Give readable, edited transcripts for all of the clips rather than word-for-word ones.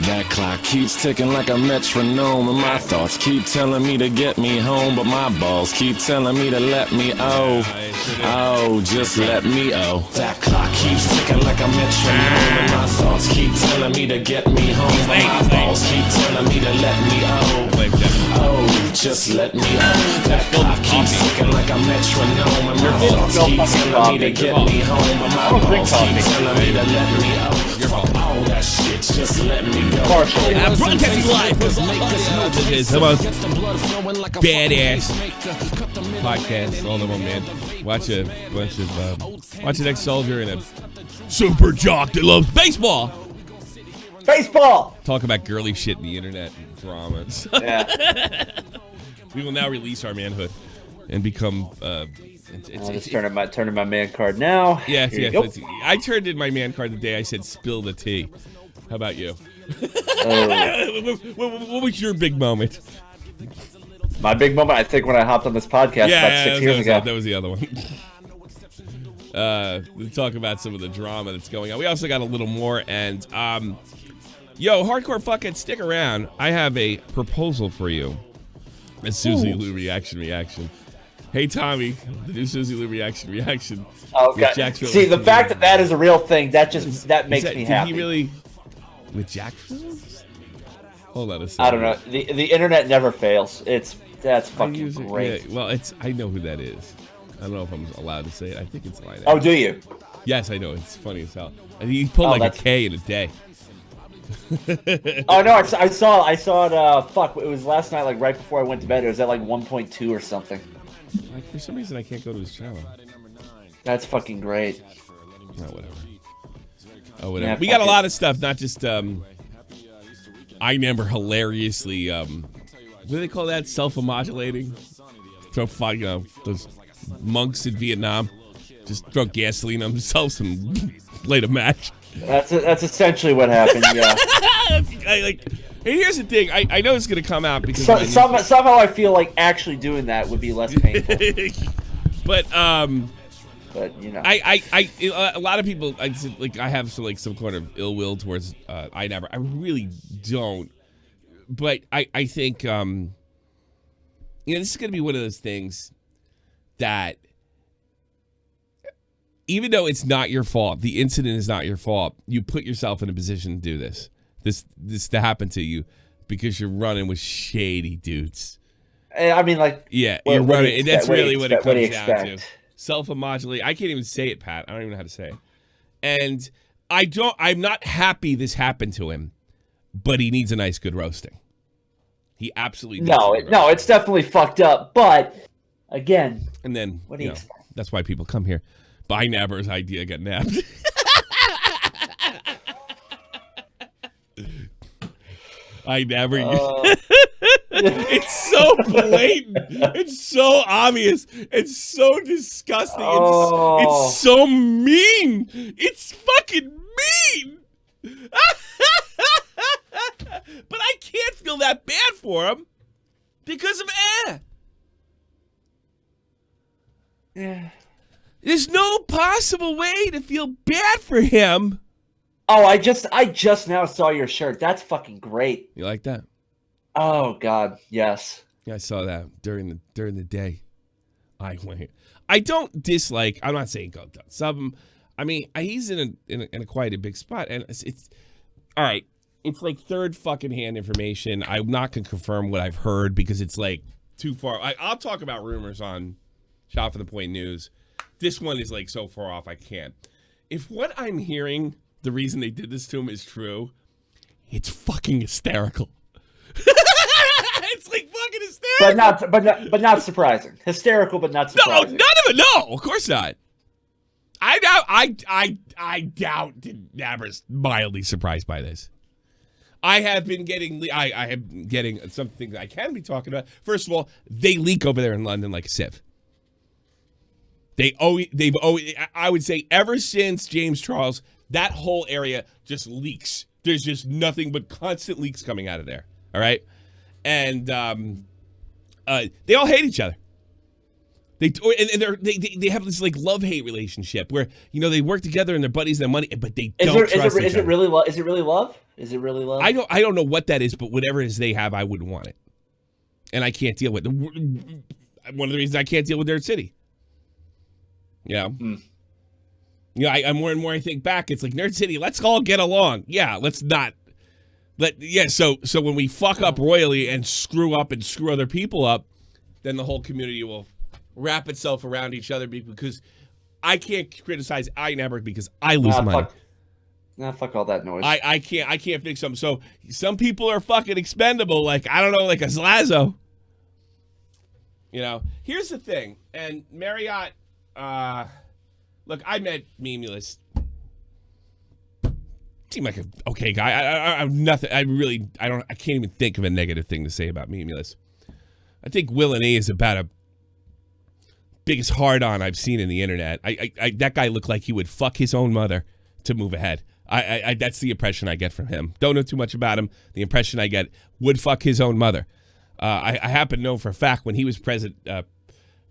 That clock keeps ticking like a metronome, and my thoughts keep telling me to get me home, but my balls keep telling me to let me just let me That clock keeps ticking like a metronome, and my thoughts keep telling me to get me home, but my balls keep telling me to let me just let me That clock keeps ticking like a metronome, and my thoughts keep telling me to get me home, but my balls keep telling me to let me all that shit, just let me go. Broadcasting live. This is the most badass podcast. All of them, man. Watch a bunch of watch an ex-soldier and a super jock that loves baseball. Baseball. Talk about girly shit in the internet and dramas. Yeah. We will now release our manhood and become. It's turning my man card now. Yes. I turned in my man card the day I said spill the tea. How about you? What was your big moment? My big moment, I think, when I hopped on this podcast about 6 years ago. That was the other one. We'll talk about some of the drama that's going on. We also got a little more, and hardcore fuckhead, stick around. I have a proposal for you. A Susie Lou reaction. Hey Tommy, the new Susie Lou reaction. Okay. See, the fact that is a real thing, that makes me happy. Did he really with Jacksonville? Hold on a second. I don't know. The internet never fails. That's fucking great. Yeah, well, I know who that is. I don't know if I'm allowed to say it. I think it's iNabber. Oh, do you? Yes, I know. It's funny as hell. He pulled a K in a day. Oh no, I saw it. It was last night, like right before I went to bed. It was at like 1.2 or something. Like, for some reason, I can't go to his channel. That's fucking great. Whatever. Yeah, we got a lot of stuff, not just iNabber hilariously. What do they call that? Self-immodulating. Throw those monks in Vietnam. Just throw gasoline on themselves and light a match. That's essentially what happened. Yeah. Hey, here's the thing. I know it's gonna come out because somehow I feel like actually doing that would be less painful. But you know, a lot of people I have some sort of ill will towards iNabber. I really don't. But I think this is gonna be one of those things that even though it's not your fault, the incident is not your fault, you put yourself in a position to do this to happen to you because you're running with shady dudes. I mean, you're running, and that's really what it comes down to. Self-immodulate. I can't even say it, Pat. I don't even know how to say it. And I'm not happy this happened to him, but he needs a nice, good roasting. He absolutely needs no, it's definitely fucked up. But again, and then that's why people come here. iNabber's idea got nabbed. iNabber. It's so blatant. It's so obvious. It's so disgusting. It's so mean. It's fucking mean. But I can't feel that bad for him because of Yeah. There's no possible way to feel bad for him. Oh, I just now saw your shirt. That's fucking great. You like that? Oh God, yes. Yeah, I saw that during the day. I don't dislike. I'm not saying go sub him. I mean, he's in a quite a big spot, and it's all right. It's like third fucking hand information. I'm not gonna confirm what I've heard because it's like too far. I'll talk about rumors on Shot for the Point News. This one is like so far off I can't. If what I'm hearing, the reason they did this to him is true, it's fucking hysterical. It's like fucking hysterical. But not surprising. Hysterical, but not surprising. No, none of it. No, of course not. I doubt Nabber's mildly surprised by this. I have been getting something I can be talking about. First of all, they leak over there in London like a sieve. They've always, I would say, ever since James Charles, that whole area just leaks. There's just nothing but constant leaks coming out of there. All right, and they all hate each other. They have this like love-hate relationship where they work together and they're buddies and they're money, but they don't trust each other. Is it really love? Is it really love? Is it really love? I don't know what that is, but whatever it is they have, I wouldn't want it, and I can't deal with it. One of the reasons I can't deal with Nerd City. Yeah. I more and more I think back, it's like Nerd City. Let's all get along. Yeah, let's not. So when we fuck up royally and screw other people up, then the whole community will wrap itself around each other because I can't criticize iNabber because I lose money. Fuck all that noise. I can't fix them. So some people are fucking expendable. Like I don't know, like a Slazo. Here's the thing, and Marriott. Look, I met Memulus. Seemed like an okay guy. I'm nothing. I can't even think of a negative thing to say about Memulus. I think Will and A is about a biggest hard-on I've seen in the internet. That guy looked like he would fuck his own mother to move ahead. That's the impression I get from him. Don't know too much about him. The impression I get would fuck his own mother. I happen to know for a fact when he was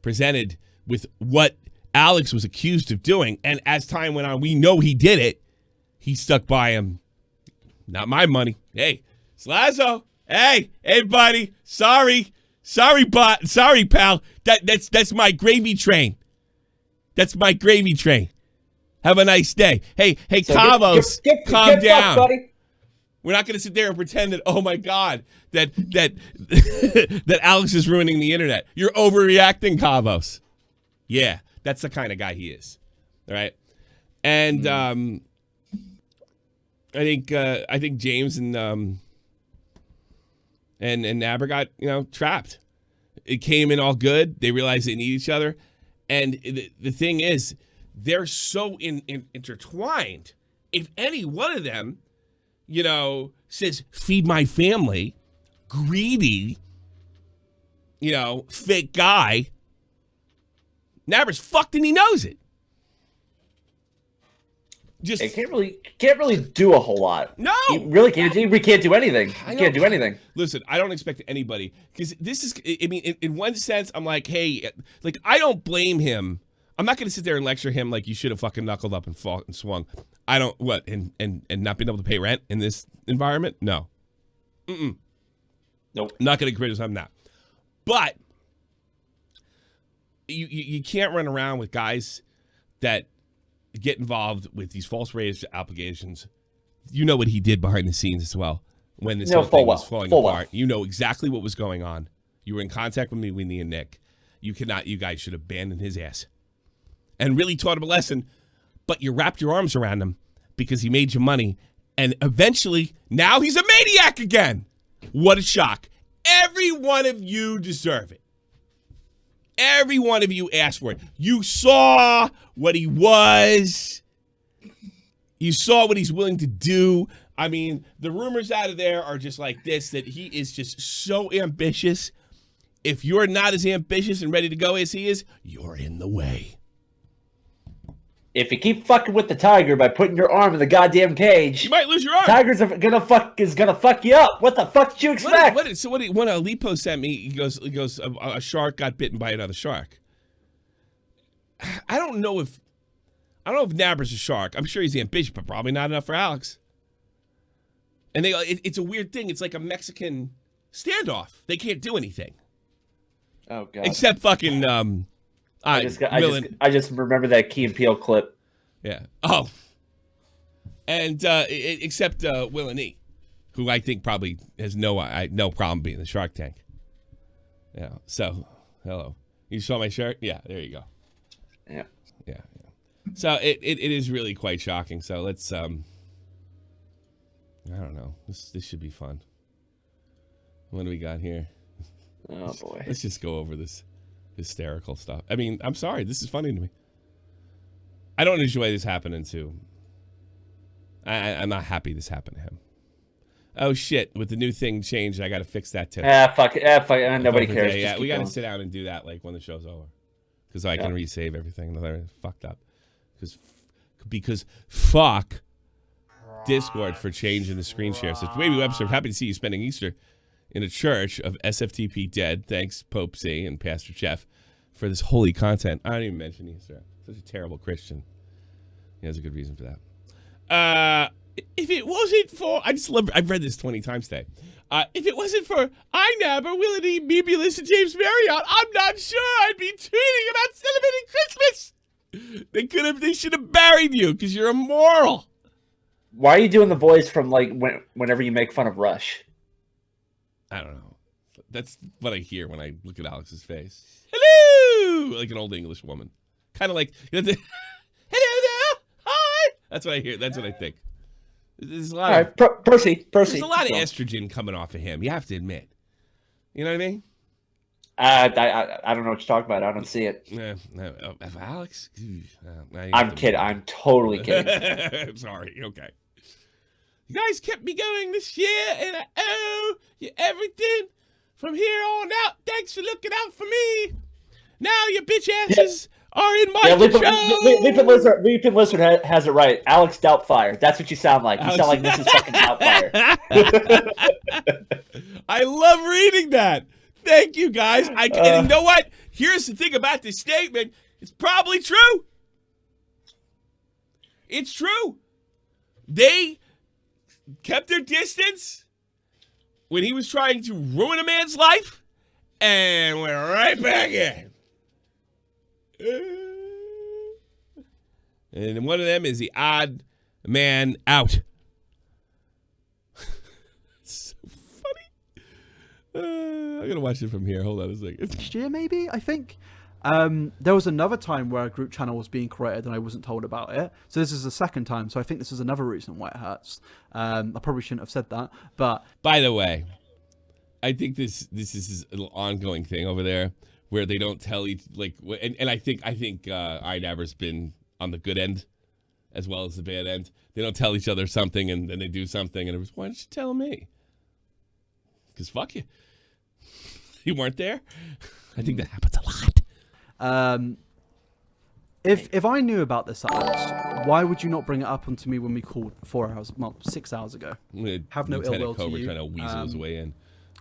presented with what Alex was accused of doing, and as time went on, we know he did it. He stuck by him. Not my money. Hey, Slazo. Hey, buddy. Sorry, pal. That's my gravy train. That's my gravy train. Have a nice day. Hey, so Cavos, calm down. Fucked, buddy. We're not going to sit there and pretend that, oh my God, that that Alex is ruining the internet. You're overreacting, Cavos. Yeah, that's the kind of guy he is. All right, and I think James and Nabber got trapped. It came in all good. They realized they need each other, and the thing is, they're so intertwined. If any one of them, says feed my family, greedy, fake guy, Nabber's fucked and he knows it. Just it can't really do a whole lot. No, he really can't. We can't do anything. He can't do anything. Listen, I don't expect anybody because this is. I mean, in one sense, I'm like, hey, like I don't blame him. I'm not going to sit there and lecture him like you should have fucking knuckled up and fought and swung. I don't and not being able to pay rent in this environment. No, nope. Not going to criticize that. But you can't run around with guys that get involved with these false raise allegations. You know what he did behind the scenes as well when this whole thing was falling apart. You know exactly what was going on. You were in contact with me, Winnie, and Nick. You guys should abandon his ass and really taught him a lesson. But you wrapped your arms around him because he made you money, and eventually now he's a maniac again. What a shock! Every one of you deserve it. Every one of you asked for it. You saw what he was. You saw what he's willing to do. I mean, the rumors out of there are just like this, that he is just so ambitious. If you're not as ambitious and ready to go as he is, you're in the way. If you keep fucking with the tiger by putting your arm in the goddamn cage, you might lose your arm. Tiger's gonna fuck you up. What the fuck did you expect? When Lipo sent me, he goes, a shark got bitten by another shark. I don't know if Nabber's a shark. I'm sure he's ambitious, but probably not enough for Alex. And it's a weird thing. It's like a Mexican standoff. They can't do anything. Oh God. Except fucking I just remember that Key and Peele clip. Yeah. Oh. And except Will and E, who I think probably has no problem being the Shark Tank. Yeah. So, hello. You saw my shirt? Yeah. There you go. Yeah. Yeah. So it is really quite shocking. So let's I don't know. This should be fun. What do we got here? Oh boy. Let's just go over this hysterical stuff. I mean, I'm sorry. This is funny to me. I don't enjoy this happening to. I'm not happy this happened to him. Oh shit! With the new thing changed, I got to fix that too. Fuck. Nobody cares. Yeah, we got to sit down and do that like when the show's over, because I can resave everything. Another fucked up. Because fuck Discord for changing the screen share. So Baby Webster, happy to see you spending Easter in a church of SFTP dead. Thanks, Pope C and Pastor Jeff, for this holy content. I don't even mention he's such a terrible Christian. He has a good reason for that. If it wasn't for, I've read this 20 times today. If it wasn't for iNabber, will it maybe listen to James Marriott? I'm not sure I'd be tweeting about celebrating Christmas. They should have buried you because you're immoral. Why are you doing the voice from like whenever you make fun of Rush? I don't know. That's what I hear when I look at Alex's face. Hello, like an old English woman, kind of like hello there, hi. That's what I hear. That's what I think. There's a lot. All right, proceed. There's a lot of estrogen coming off of him. You have to admit. You know what I mean? I don't know what you're talking about. I don't see it. Of Alex? I'm kidding. I'm totally kidding. Sorry. Okay. You guys kept me going this year, and I owe you everything from here on out. Thanks for looking out for me. Now your bitch asses are in my control. Leaping Lizard has it right. Alex Doubtfire. That's what you sound like. You sound like Mrs. fucking Doubtfire. I love reading that. Thank you, guys. And you know what? Here's the thing about this statement. It's probably true. It's true. They kept their distance when he was trying to ruin a man's life and went right back in. And one of them is the odd man out. It's so funny. I'm gonna watch it from here. Hold on a second. Next year, maybe, I think. There was another time where a group channel was being created and I wasn't told about it. So this is the second time. So I think this is another reason why it hurts. I probably shouldn't have said that. But by the way, I think this is an ongoing thing over there where they don't tell each and I think iNabber's been on the good end as well as the bad end. They don't tell each other something and then they do something and it was, why don't you tell me? Because fuck you. You weren't there? I think that happens a lot. If I knew about this, Alex, why would you not bring it up onto me when we called 6 hours ago? Have no ill will to you. Trying to weasel his way in.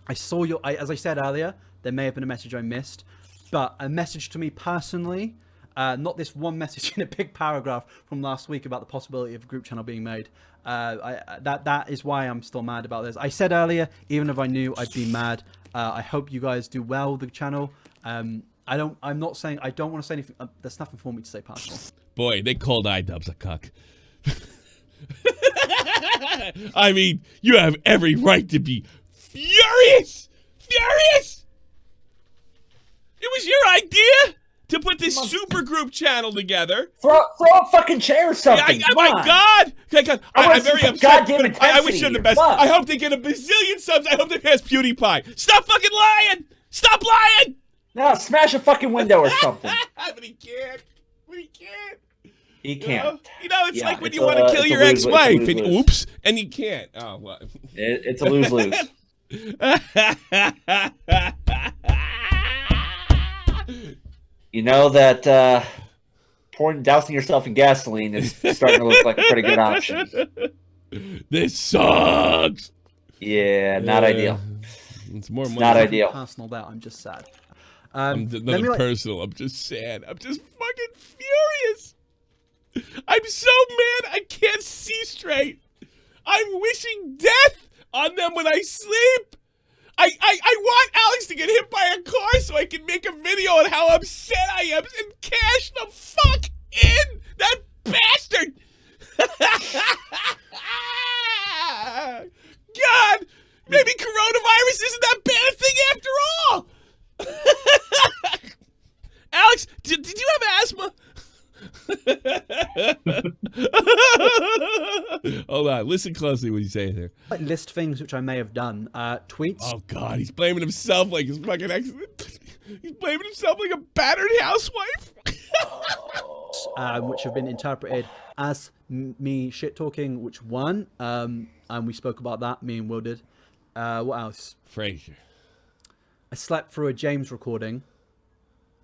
I saw as I said earlier, there may have been a message I missed, but a message to me personally, not this one message in a big paragraph from last week about the possibility of a group channel being made. That is why I'm still mad about this. I said earlier, even if I knew, I'd be mad. I hope you guys do well with the channel. I'm not saying I don't want to say anything. There's nothing for me to say personal. Boy, they called iDubbbz a cuck. I mean, you have every right to be furious. Furious. It was your idea to put this super group channel together. Throw a fucking chair or something. Oh my God. I'm very upset. I wish you the best. Fuck. I hope they get a bazillion subs. I hope they pass PewDiePie. Stop fucking lying. Stop lying. No, smash a fucking window or something. But he can't. He can't. You know, it's like when you want to kill your ex-wife and oops, and you can't. Oh, what? It's a lose-lose. You know that dousing yourself in gasoline is starting to look like a pretty good option. This sucks. Yeah, not ideal. It's more money. Not ideal. Personal doubt. I'm just sad. Nothing personal. I'm just sad. I'm just fucking furious. I'm so mad I can't see straight. I'm wishing death on them when I sleep. I want Alex to get hit by a car so I can make a video on how upset I am and cash the fuck in that bastard. God, maybe coronavirus isn't that bad a thing after all. Alex, did you have asthma? Hold on, listen closely what you say there. List things which I may have done. Tweets. Oh God, he's blaming himself like his fucking accident. He's blaming himself like a battered housewife. Which have been interpreted as me shit talking, which one. And we spoke about that. Me and Will did. What else? Frasier. I slept through a James recording.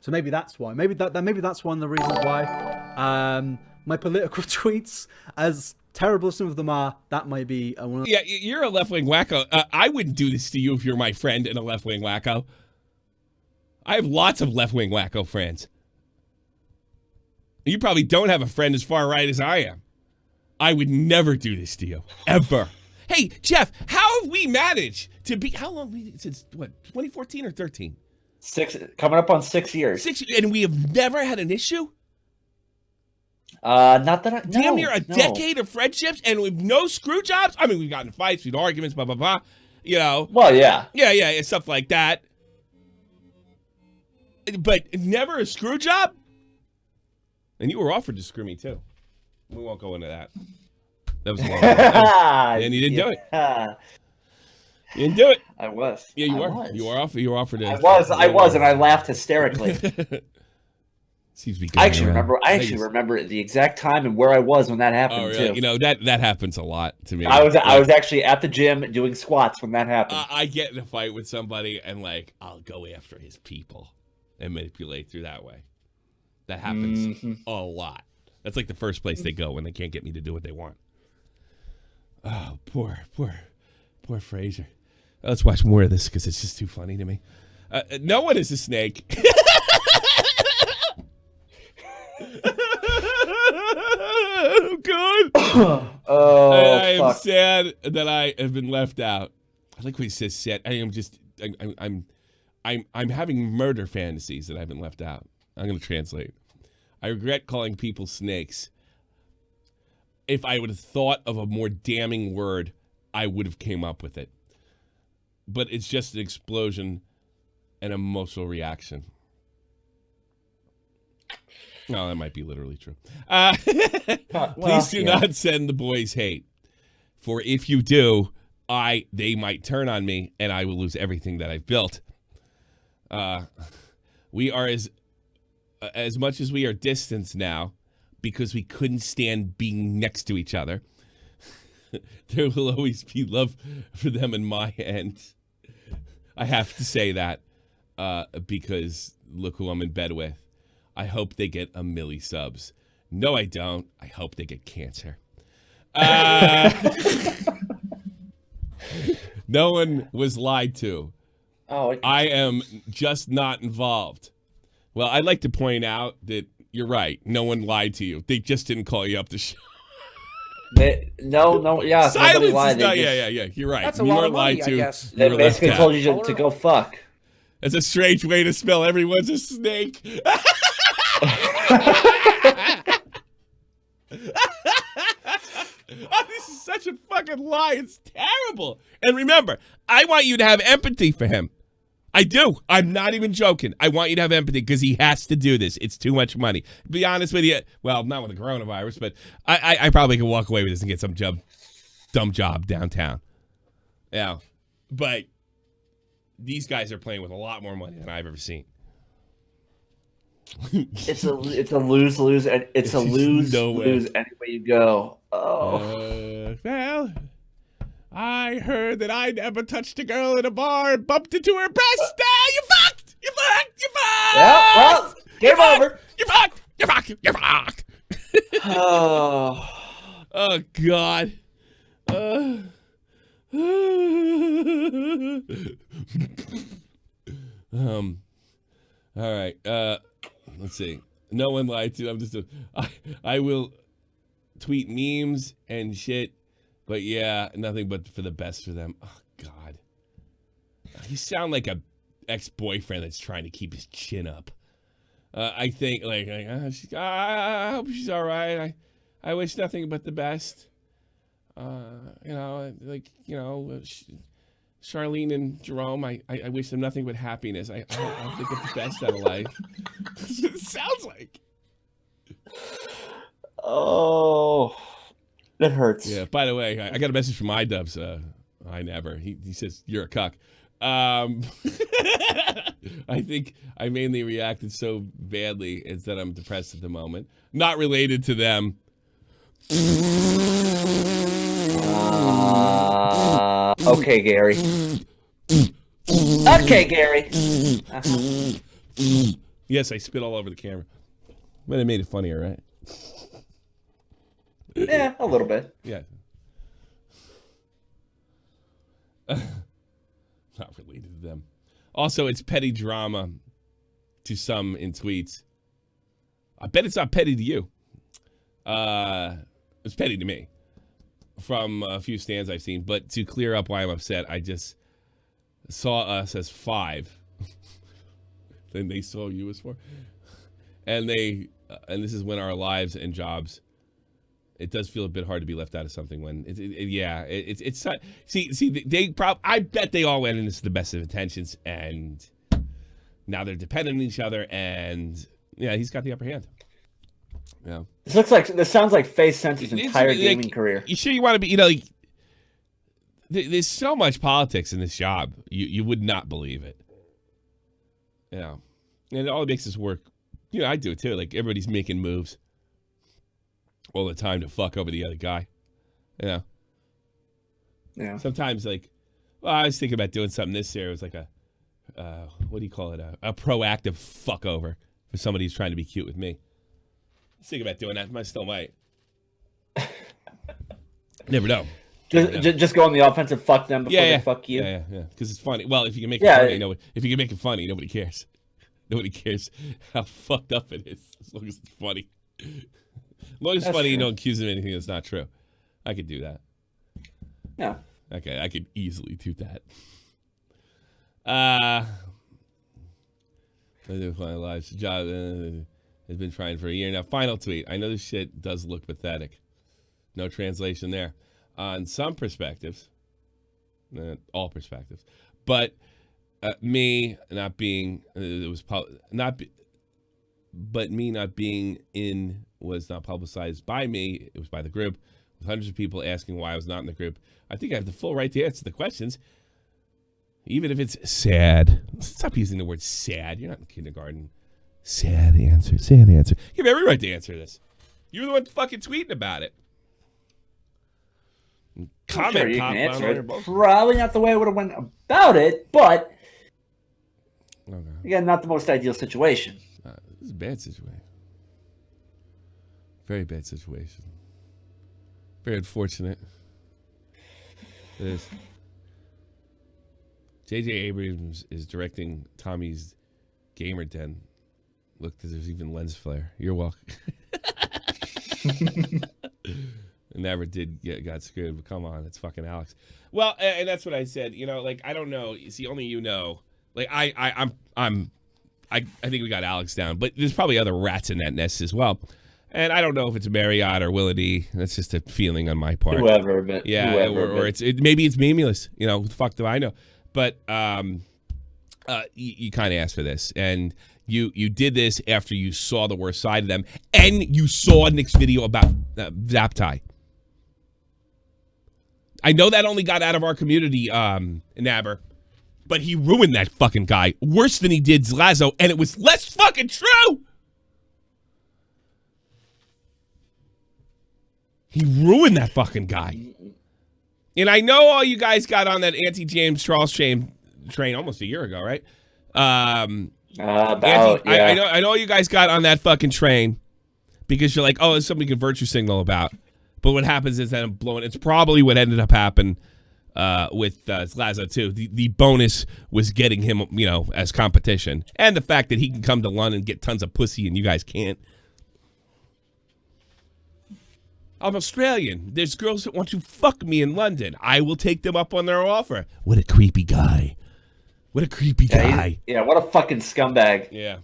So maybe that's why. Maybe that's one of the reasons why. My political tweets, as terrible as some of them are, that might be one of Yeah, you're a left-wing wacko. I wouldn't do this to you if you're my friend and a left-wing wacko. I have lots of left-wing wacko friends. You probably don't have a friend as far right as I am. I would never do this to you, ever. Hey, Jeff, how have we managed to be, how long, since what, 2014 or 13? Coming up on 6 years. And we have never had an issue? Not that I, Damn near a decade of friendships and with no screw jobs? I mean, we've gotten fights, we've had arguments, blah, blah, blah. You know. Well, yeah. Yeah, and stuff like that. But never a screw job? And you were offered to screw me, too. We won't go into that. That was a long time. And you didn't do it. You didn't do it. I was. Yeah, you I were. was. You were offered to. I was, and I laughed hysterically. Seems to be I actually remember the exact time and where I was when that happened, really? too. You know, that happens a lot to me. I was actually at the gym doing squats when that happened. I get in a fight with somebody and, like, I'll go after his people and manipulate through that way. That happens a lot. That's like the first place they go when they can't get me to do what they want. Oh, poor Fraser. Let's watch more of this because it's just too funny to me. No one is a snake. Oh, God. I am sad that I have been left out. I like what he says. Sad. I am just. I'm having murder fantasies that I've been left out. I'm going to translate. I regret calling people snakes. If I would have thought of a more damning word, I would have came up with it. But it's just an explosion, an emotional reaction. No, that might be literally true. Please do not send the boys hate. For if you do, they might turn on me and I will lose everything that I've built. We are as much as we are distanced now because we couldn't stand being next to each other. There will always be love for them in my end. I have to say that because look who I'm in bed with. I hope they get 1 million subs. No, I don't. I hope they get cancer. No one was lied to. Oh, I am just not involved. Well, I'd like to point out that you're right. No one lied to you. They just didn't call you up to show. No, yeah. Silence is lied. not, yeah. You're right. That's a lot of money, lied to. I guess. They basically told you to go fuck. That's a strange way to spell everyone's a snake. Oh, this is such a fucking lie. It's terrible. And remember, I want you to have empathy for him. I do. I'm not even joking. I want you to have empathy because he has to do this. It's too much money. To be honest with you, well, not with the coronavirus, but I probably could walk away with this and get some dumb job downtown. Yeah. But these guys are playing with a lot more money than I've ever seen. It's a lose-lose, and it's a lose any way you go. Oh. Well, I heard that I never touched a girl in a bar and bumped into her breast. You fucked! You fucked! You fucked! Yeah, well, game over. You fucked! You fucked! You fucked! Oh, God. All right. Let's see. No one lied to. I'm just. I will tweet memes and shit, but yeah, nothing but for the best for them. Oh God. You sound like a ex-boyfriend that's trying to keep his chin up. I think I hope she's all right. I wish nothing but the best. Charlene and Jerome, I wish them nothing but happiness. I hope they get the best out of life. It sounds like. Oh, that hurts. Yeah. By the way, I got a message from iDubbbz, iNabber. He says you're a cuck. I think I mainly reacted so badly is that I'm depressed at the moment. Not related to them. Okay, Gary. Okay, Gary. Yes, I spit all over the camera. But it made it funnier, right? Yeah, a little bit. Yeah. Not related to them. Also, it's petty drama. to some in tweets. I bet it's not petty to you. It's petty to me from a few stands I've seen. But to clear up why I'm upset, I just saw us as 5. Then they saw you as 4. And and this is when our lives and jobs, it does feel a bit hard to be left out of something when it's I bet they all went into this with the best of intentions, and now they're dependent on each other, and yeah, he's got the upper hand. Yeah. This sounds like Face Sense's entire gaming career. You sure you want to be, like, there's so much politics in this job. You would not believe it. Yeah. And all it makes us work. I do it too. Like, everybody's making moves all the time to fuck over the other guy. Yeah. Sometimes, like, I was thinking about doing something this year. It was like a what do you call it? A proactive fuck over for somebody who's trying to be cute with me. I was thinking about doing that. I still might. Never know. Just go on the offensive, fuck them before they fuck you. Yeah. Because it's funny. Well, if you can make it funny, if you can make it funny, nobody cares. Nobody cares how fucked up it is, as long as it's funny. As long as it's funny, you don't accuse them of anything that's not true. I could do that. Yeah. Okay, I could easily do that. My life's job has been trying for a year now. Final tweet. I know this shit does look pathetic. No translation there. On some perspectives, all perspectives, but me not being but me not being in was not publicized by me. It was by the group, with hundreds of people asking why I was not in the group. I think I have the full right to answer the questions, even if it's sad. Stop using the word sad. You're not in kindergarten. Sad answer. Sad answer. You have every right to answer this. You're the one fucking tweeting about it. Comment, sure you can answer it. Probably not the way I would have went about it, but again, not the most ideal situation. This is a bad situation. Very bad situation. Very unfortunate. It is. J.J. Abrams is directing Tommy's Gamer Den. Look, there's even lens flare. You're welcome. Never got screwed, but come on, it's fucking Alex. Well, and that's what I said. Like, I don't know. See, only you know. Like, I think we got Alex down, but there's probably other rats in that nest as well. And I don't know if it's Marriott or Willity. That's just a feeling on my part. Whoever, but yeah, or maybe it's Memulous. What the fuck do I know? But you kind of asked for this, and you did this after you saw the worst side of them, and you saw Nick's video about Zaptai. I know that only got out of our community, iNabber, but he ruined that fucking guy worse than he did Zlazo, and it was less fucking true. He ruined that fucking guy. And I know all you guys got on that anti-James Charles train almost a year ago, right? I know you guys got on that fucking train because you're like, oh, there's something you can virtue signal about. But what happens is that I'm blowing. It's probably what ended up happening with Zlazo too. The bonus was getting him, as competition, and the fact that he can come to London and get tons of pussy and you guys can't. I'm Australian. There's girls that want to fuck me in London. I will take them up on their offer. What a creepy guy. What a creepy guy. Yeah, what a fucking scumbag. Yeah.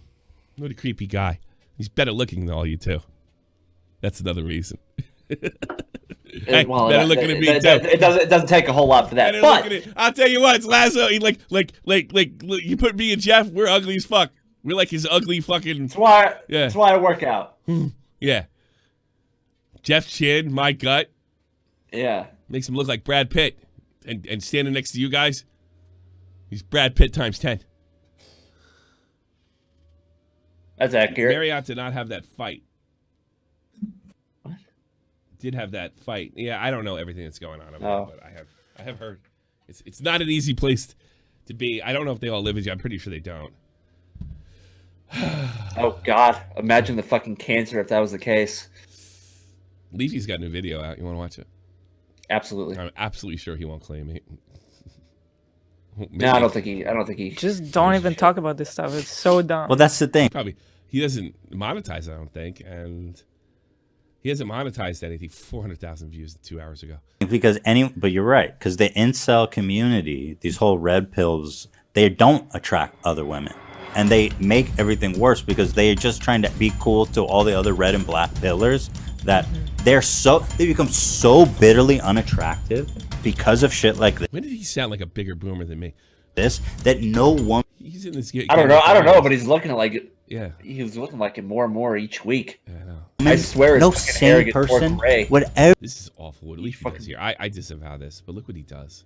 What a creepy guy. He's better looking than all you two. That's another reason. Hey, better looking at me too. It doesn't take a whole lot for that. But I'll tell you what, it's Lazo. He like you put me and Jeff, we're ugly as fuck. We're like his ugly fucking. That's why I work out. Yeah. Jeff's chin, my gut. Yeah. Makes him look like Brad Pitt. And standing next to you guys, he's Brad Pitt times 10. That's accurate. Marriott did not have that fight. What? Did have that fight. Yeah, I don't know everything that's going on over there, but I have heard. It's not an easy place to be. I don't know if they all live with you. I'm pretty sure they don't. Oh, God. Imagine the fucking cancer if that was the case. Leafy's got a new video out. You want to watch it? Absolutely. I'm absolutely sure he won't claim it. No, I don't think he. Just don't even talk about this stuff. It's so dumb. Well, that's the thing. Probably he doesn't monetize. I don't think, and he hasn't monetized anything. 400,000 views 2 hours ago. Because but you're right. Because the incel community, these whole red pills, they don't attract other women. And they make everything worse because they're just trying to be cool to all the other red and black pillars that they become so bitterly unattractive because of shit like When did he sound like a bigger boomer than me? this that no woman. He's in this. I don't know, but he's looking like it. Yeah, He was looking like it more and more each week. I know. I swear, No his fucking sane hair gets more person gray. would ever This is awful. What he does here. I disavow this, but look what he does.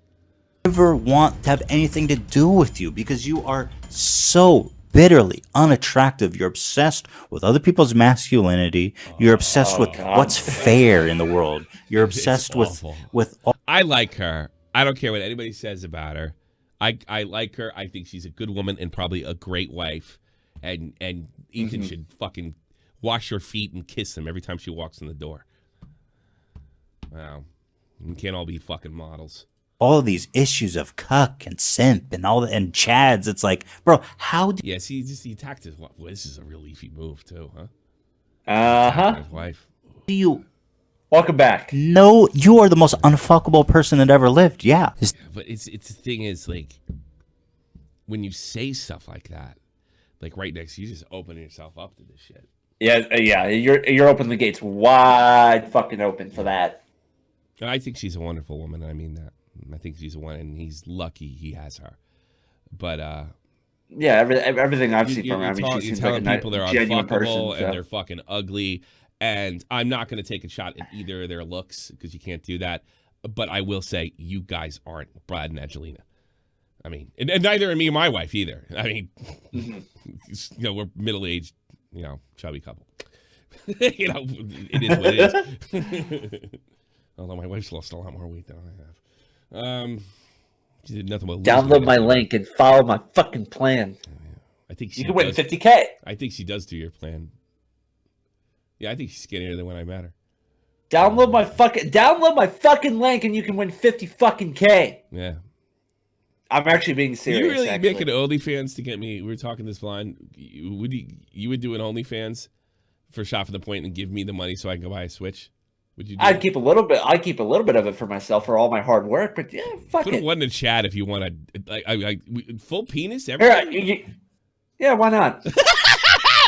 want to have anything to do with you because you are so bitterly unattractive. You're obsessed with other people's masculinity. You're obsessed with what's fair in the world. You're obsessed with all. I like her. I don't care what anybody says about her. I like her. I think she's a good woman and probably a great wife. And Ethan should fucking wash her feet and kiss them every time she walks in the door. Wow. We can't all be fucking models. all of these issues of cuck and simp and and chads. It's like, bro, how do Yeah, see, he attacked his wife. Well, this is a real leafy move too, huh? His wife. you Welcome back. know you are the most unfuckable person that ever lived? Yeah. Yeah, but it's the thing is, like, when you say stuff like that, like right next, you just open yourself up to this shit. Yeah. You're opening the gates wide fucking open for that. And I think she's a wonderful woman. I mean that. I think she's a one, and he's lucky he has her. But yeah, everything I've seen from her, I mean, she you're seems like telling people a they're genuine person. unfuckable So. and they're fucking ugly. And I'm not going to take a shot at either of their looks because you can't do that. But I will say, you guys aren't Brad and Angelina. I mean, and neither are me and my wife either. I mean, we're middle-aged, chubby couple. It is what it is. Although my wife's lost a lot more weight than I have. She did nothing but lose Download weight. my link and follow my fucking plan. I think You can win $50K. I think she does do your plan. Yeah, I think she's skinnier than when I met her. Download my fucking link and you can win 50 fucking K. Yeah. I'm actually being serious. You really actually. make an OnlyFans to get me? We were talking this blind. You would do an OnlyFans for Shot from the Point and give me the money so I can go buy a Switch? Would you? I'd keep a little bit. I keep a little bit of it for myself for all my hard work. But yeah, fuck Put it. one in the chat if you want to. Full penis. Here, Everything. yeah, why not?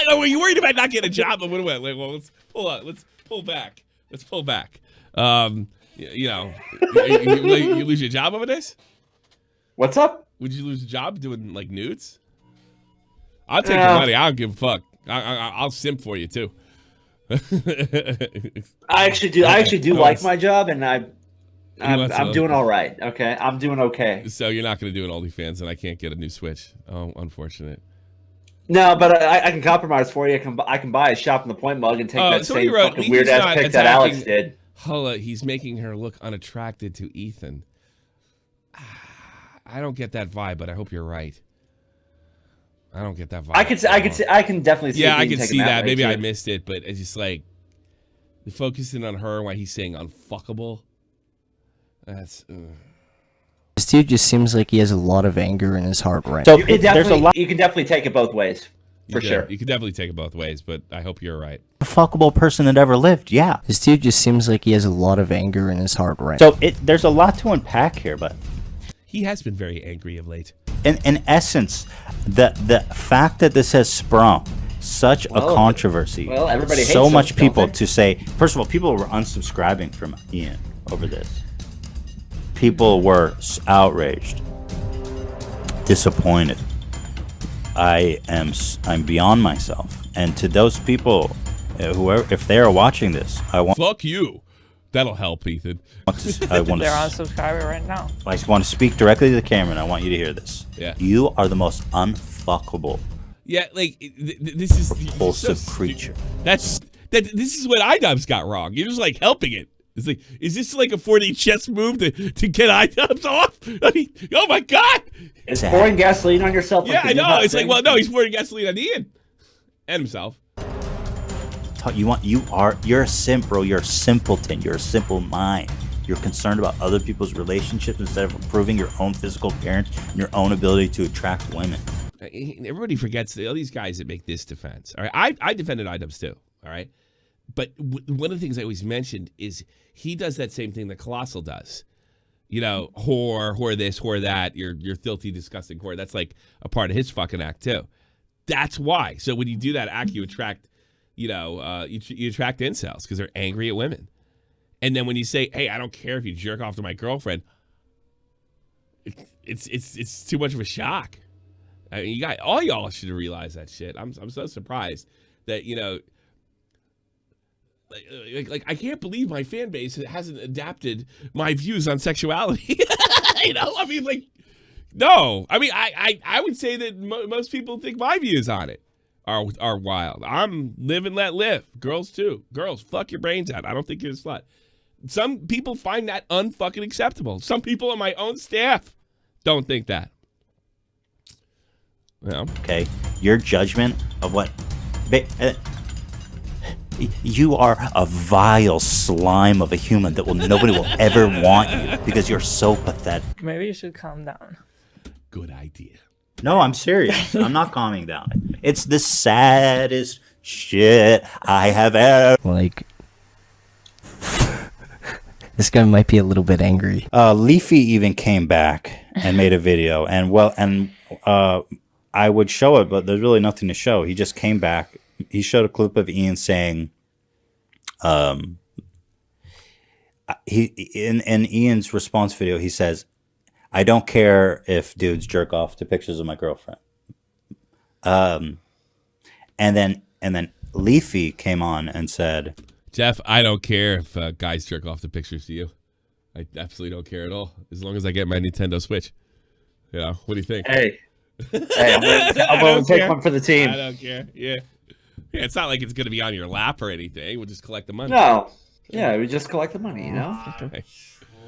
No, were you worried about not getting a job? What about? Well, let's pull out. Let's pull back. You lose your job over this? What's up? Would you lose a job doing like nudes? I'll take the money. I don't give a fuck. I'll simp for you too. I actually do like my job, and I'm wants doing all right. Okay, I'm doing okay. So you're not going to do an OnlyFans, and I can't get a new Switch. Oh, unfortunate. No, but I can compromise for you. I can buy a Shop in the Point mug and take that somebody same wrote, fucking Ethan's weird ass not pic that Alex attacking- did. Holla, he's making her look unattracted to Ethan. I don't get that vibe, but I hope you're right. I don't get that vibe. I can definitely see. Yeah, it I being can taken see that. way, Maybe too. I missed it, but it's just like focusing on her while he's saying unfuckable. That's. This dude just seems like he has a lot of anger in his heart right So now. there's a lot You can definitely take it both ways, for sure. You could definitely take it both ways, but I hope you're right. of fuckable person that ever lived. Yeah. This dude just seems like he has a lot of anger in his heart right now. So there's a lot to unpack here, but He has been very angry of late. in essence, the fact that this has sprung such a controversy, well, everybody hates so him, much don't people they? to say. First of all, people were unsubscribing from Ian over this. People were outraged, disappointed. I'm beyond myself. And to those people, whoever, if they are watching this, I want Fuck you. That'll help, Ethan. to, They're unsubscribing right now. I want to speak directly to the camera, and I want you to hear this. Yeah. You are the most unfuckable, Yeah, like this is repulsive so creature. This is what iNabber's got wrong. You're just like helping it. It's like, is this like a 4D chess move to get iNabber off? I mean, oh my god! Is pouring gasoline on yourself? Yeah, I know. It's like, well, no, he's pouring gasoline on Ian and himself. You're a simp, bro. You're a simpleton. You're a simple mind. You're concerned about other people's relationships instead of improving your own physical appearance and your own ability to attract women. Everybody forgets all these guys that make this defense. All right, I defended iDubbbz too. All right, but one of the things I always mentioned is he does that same thing that Colossal does. You know, whore this, whore that. You're filthy, disgusting whore. That's like a part of his fucking act too. That's why. So when you do that act, you attract, you attract incels because they're angry at women. And then when you say, "Hey, I don't care if you jerk off to my girlfriend," it's too much of a shock. I mean, all y'all should realize that shit. I'm so surprised that like I can't believe my fan base hasn't adapted my views on sexuality. I mean, like, no. I mean, I would say that most people think my views on it are wild. I'm live and let live. Girls too. Girls, fuck your brains out. I don't think you're a slut. Some people find that unfucking acceptable. Some people on my own staff don't think that. Well, okay, your judgment of what you are a vile slime of a human that nobody will ever want you because you're so pathetic. Maybe you should calm down. good idea. No, I'm serious. I'm not calming down. It's the saddest shit I have ever. Like, this guy might be a little bit angry. Leafy even came back and made a video, and I would show it, but there's really nothing to show. He just came back. He showed a clip of Ian saying, in Ian's response video, he says, "I don't care if dudes jerk off to pictures of my girlfriend." And then Leafy came on and said, "Jeff, I don't care if guys jerk off to pictures to you. I absolutely don't care at all, as long as I get my Nintendo Switch." Yeah, what do you think? Hey, I'm going to take one for the team. I don't care. Yeah, it's not like it's going to be on your lap or anything. We'll just collect the money. No. Yeah, we just collect the money, you know? Okay.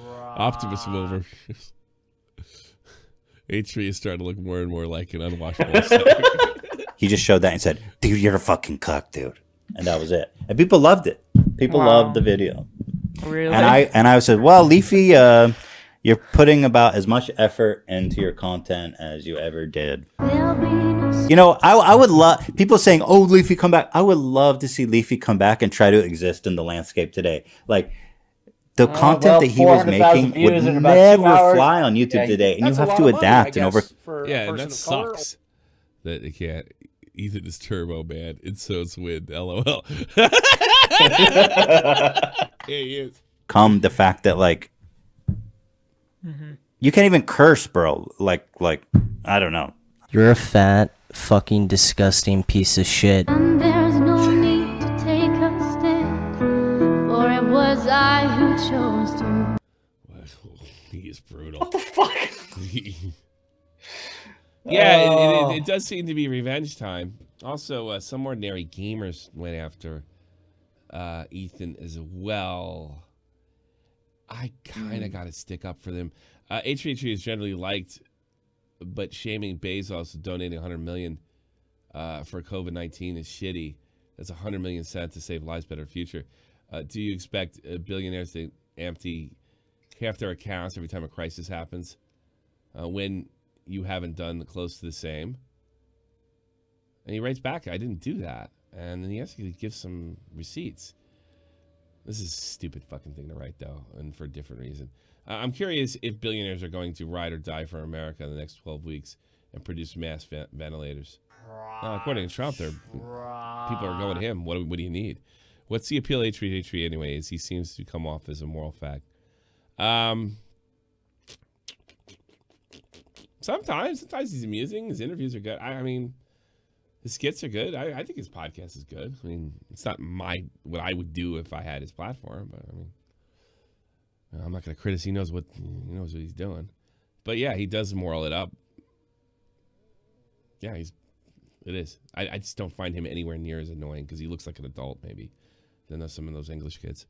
Optimus Wilbur. H3 is starting to look more and more like an unwashable. he just showed that and said, "Dude, you're a fucking cuck, dude." And that was it. And people loved it. People loved the video. Really? And I said, "Well, Leafy, you're putting about as much effort into your content as you ever did." You know, I would love people saying, "Oh, Leafy, come back." I would love to see Leafy come back and try to exist in the landscape today. Like the content that he was making would never fly on YouTube today, and you have to adapt and over. Yeah, and that sucks. That they can't. Ethan is turbo, man. It's so win. LOL. Yeah, he is. Come the fact that like you can't even curse, bro. Like I don't know. You're a fat, fucking disgusting piece of shit. And there's no need to take a stand, for it was I who chose to. He is brutal. What the fuck? Yeah, it does seem to be revenge time. Also, some ordinary gamers went after Ethan as well. I kind of got to stick up for them. H3 is generally liked, but shaming Bezos donating $100 million for COVID-19 is shitty. That's $100 million sent to save lives, better future. Do you expect billionaires to empty half their accounts every time a crisis happens when you haven't done close to the same? And he writes back, "I didn't do that." And then he actually gives some receipts. This is a stupid fucking thing to write, though, and for a different reason. I'm curious if billionaires are going to ride or die for America in the next 12 weeks and produce mass ventilators. According to Trump, people are going to him. What do you need? What's the appeal of H3 anyway? Is he seems to come off as a moral fact. Sometimes he's amusing. His interviews are good. I mean, his skits are good. I think his podcast is good. I mean, it's not what I would do if I had his platform, but I mean, I'm not going to criticize. He knows what he's doing. But yeah, he does moral it up. Yeah, it is. I just don't find him anywhere near as annoying because he looks like an adult maybe than some of those English kids.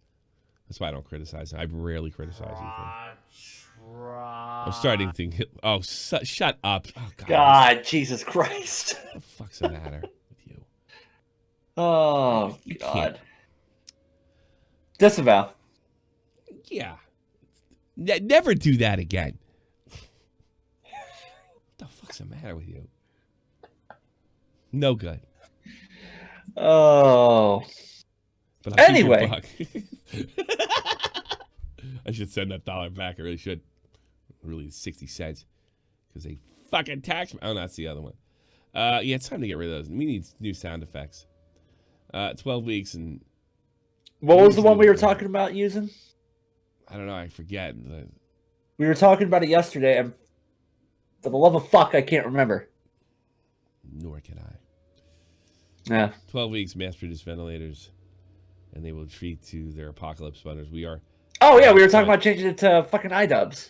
That's why I don't criticize him. I rarely criticize him. I'm starting to think. Oh, shut up! Oh, God, Jesus Christ! What the fuck's the matter with you? Oh, God. Disavow. Yeah, Never do that again. What the fuck's the matter with you? No good. Oh. But I'll keep your Anyway. buck. I should send that $1 back. I really should. Really, 60 cents. Because they fucking tax me. Oh, no, that's the other one. Yeah, it's time to get rid of those. We need new sound effects. 12 weeks and... What was the one we were talking about using? I don't know. I forget. We were talking about it yesterday, and for the love of fuck, I can't remember. Nor can I. Yeah. 12 weeks, mass-produced ventilators, and they will treat to their apocalypse funders. We are... Oh, yeah, we were talking about changing it to fucking iDubbbz.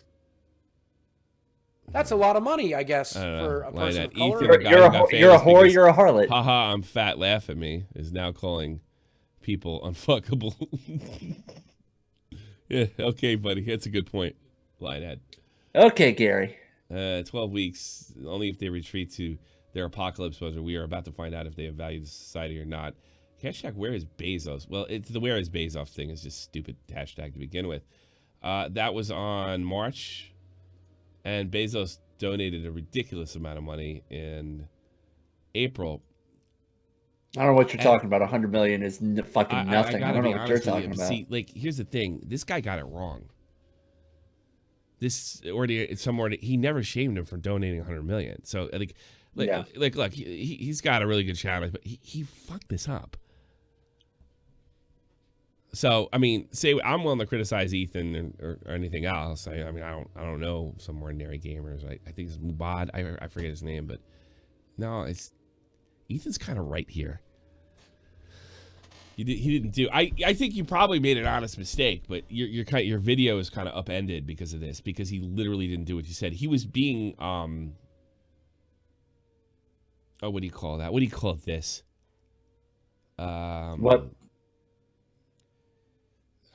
That's a lot of money, I guess, I don't know. for a Like person that. of color. Ethan, the guy who got You're a famous whore, because, you're a harlot. Haha, I'm fat, laugh at me, is now calling people unfuckable. Yeah, okay, buddy. That's a good point, Lionhead. Okay, Gary. 12 weeks, only if they retreat to their apocalypse buzzer. We are about to find out if they have value to society or not. Hashtag where is Bezos? Well, it's the where is Bezos thing is just stupid hashtag to begin with. That was on March, and Bezos donated a ridiculous amount of money in April. I don't know what you're talking about. 100 million is fucking nothing. I don't know what you're talking about. See, like, here's the thing. This guy got it wrong. He never shamed him for donating 100 million. So, look, he's got a really good channel, but he fucked this up. So, I mean, say I'm willing to criticize Ethan or anything else. I don't know some ordinary gamers. I think it's Mubad. I forget his name, but no, Ethan's kind of right here. He didn't do. I think you probably made an honest mistake, but your video is kind of upended because of this, because he literally didn't do what you said. He was being what do you call that? What do you call this? What?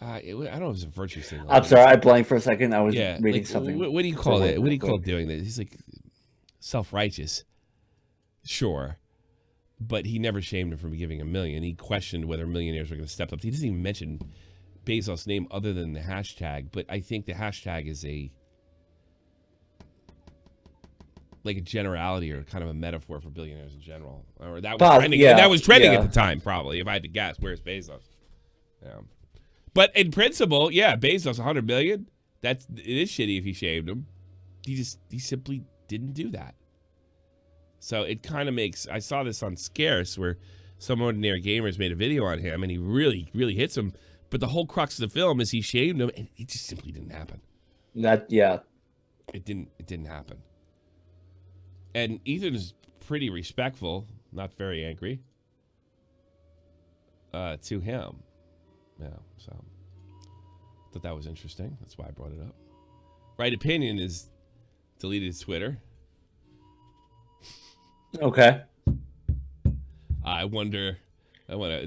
I don't know if it was a virtue signal. I'm sorry, I blanked for a second. I was reading like, something. What do you call it? What do you call doing this? He's like self-righteous. Sure. But he never shamed him for giving $1 million. He questioned whether millionaires were going to step up. He doesn't even mention Bezos' name other than the hashtag. But I think the hashtag is a generality or kind of a metaphor for billionaires in general. Or that was trending. Yeah, that was trending at the time, probably. If I had to guess, where's Bezos? Yeah. But in principle, yeah, Bezos, 100 million. It is shitty if he shamed him. He simply didn't do that. So it kind of makes. I saw this on Scarce where some ordinary gamers made a video on him, and he really, really hits him. But the whole crux of the film is he shamed him, and it just simply didn't happen. It didn't happen. And Ethan is pretty respectful, not very angry. To him. Yeah, so I thought that was interesting. That's why I brought it up. Right Opinion is deleted his Twitter. Okay. I want to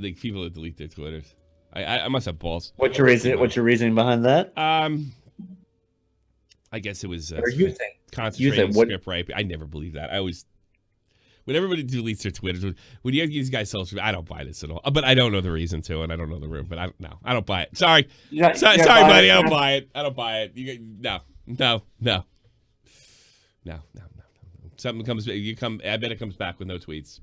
think people that delete their Twitters. I must have balls. What's your reasoning behind that? I guess it was concentrating script right. I never believe that. I always, when everybody deletes their Twitters, when you have these guys social, I don't buy this at all. But I don't know the reason to, and I don't know the room. But I don't buy it. Sorry, sorry, buddy. I don't buy it. I don't buy it. No. Something comes. I bet it comes back with no tweets.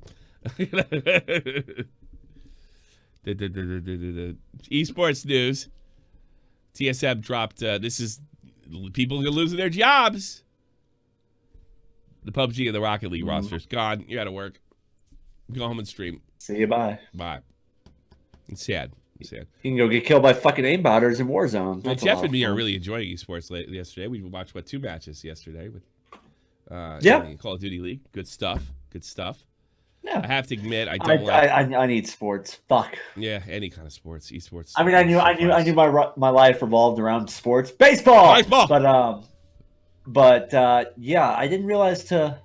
Esports news. TSM dropped. This is people are losing their jobs. The PUBG and the Rocket League rosters gone. You got to work. Go home and stream. See you. Bye. It's sad. You can go get killed by fucking aimbotters in Warzone. Well, Jeff and me are really enjoying esports yesterday. We watched 2 matches yesterday with. Call of Duty League. Good stuff. Yeah. I have to admit, I need sports. Fuck. Yeah, any kind of sports, esports. I mean, I knew my life revolved around sports, baseball. But yeah, I didn't realize to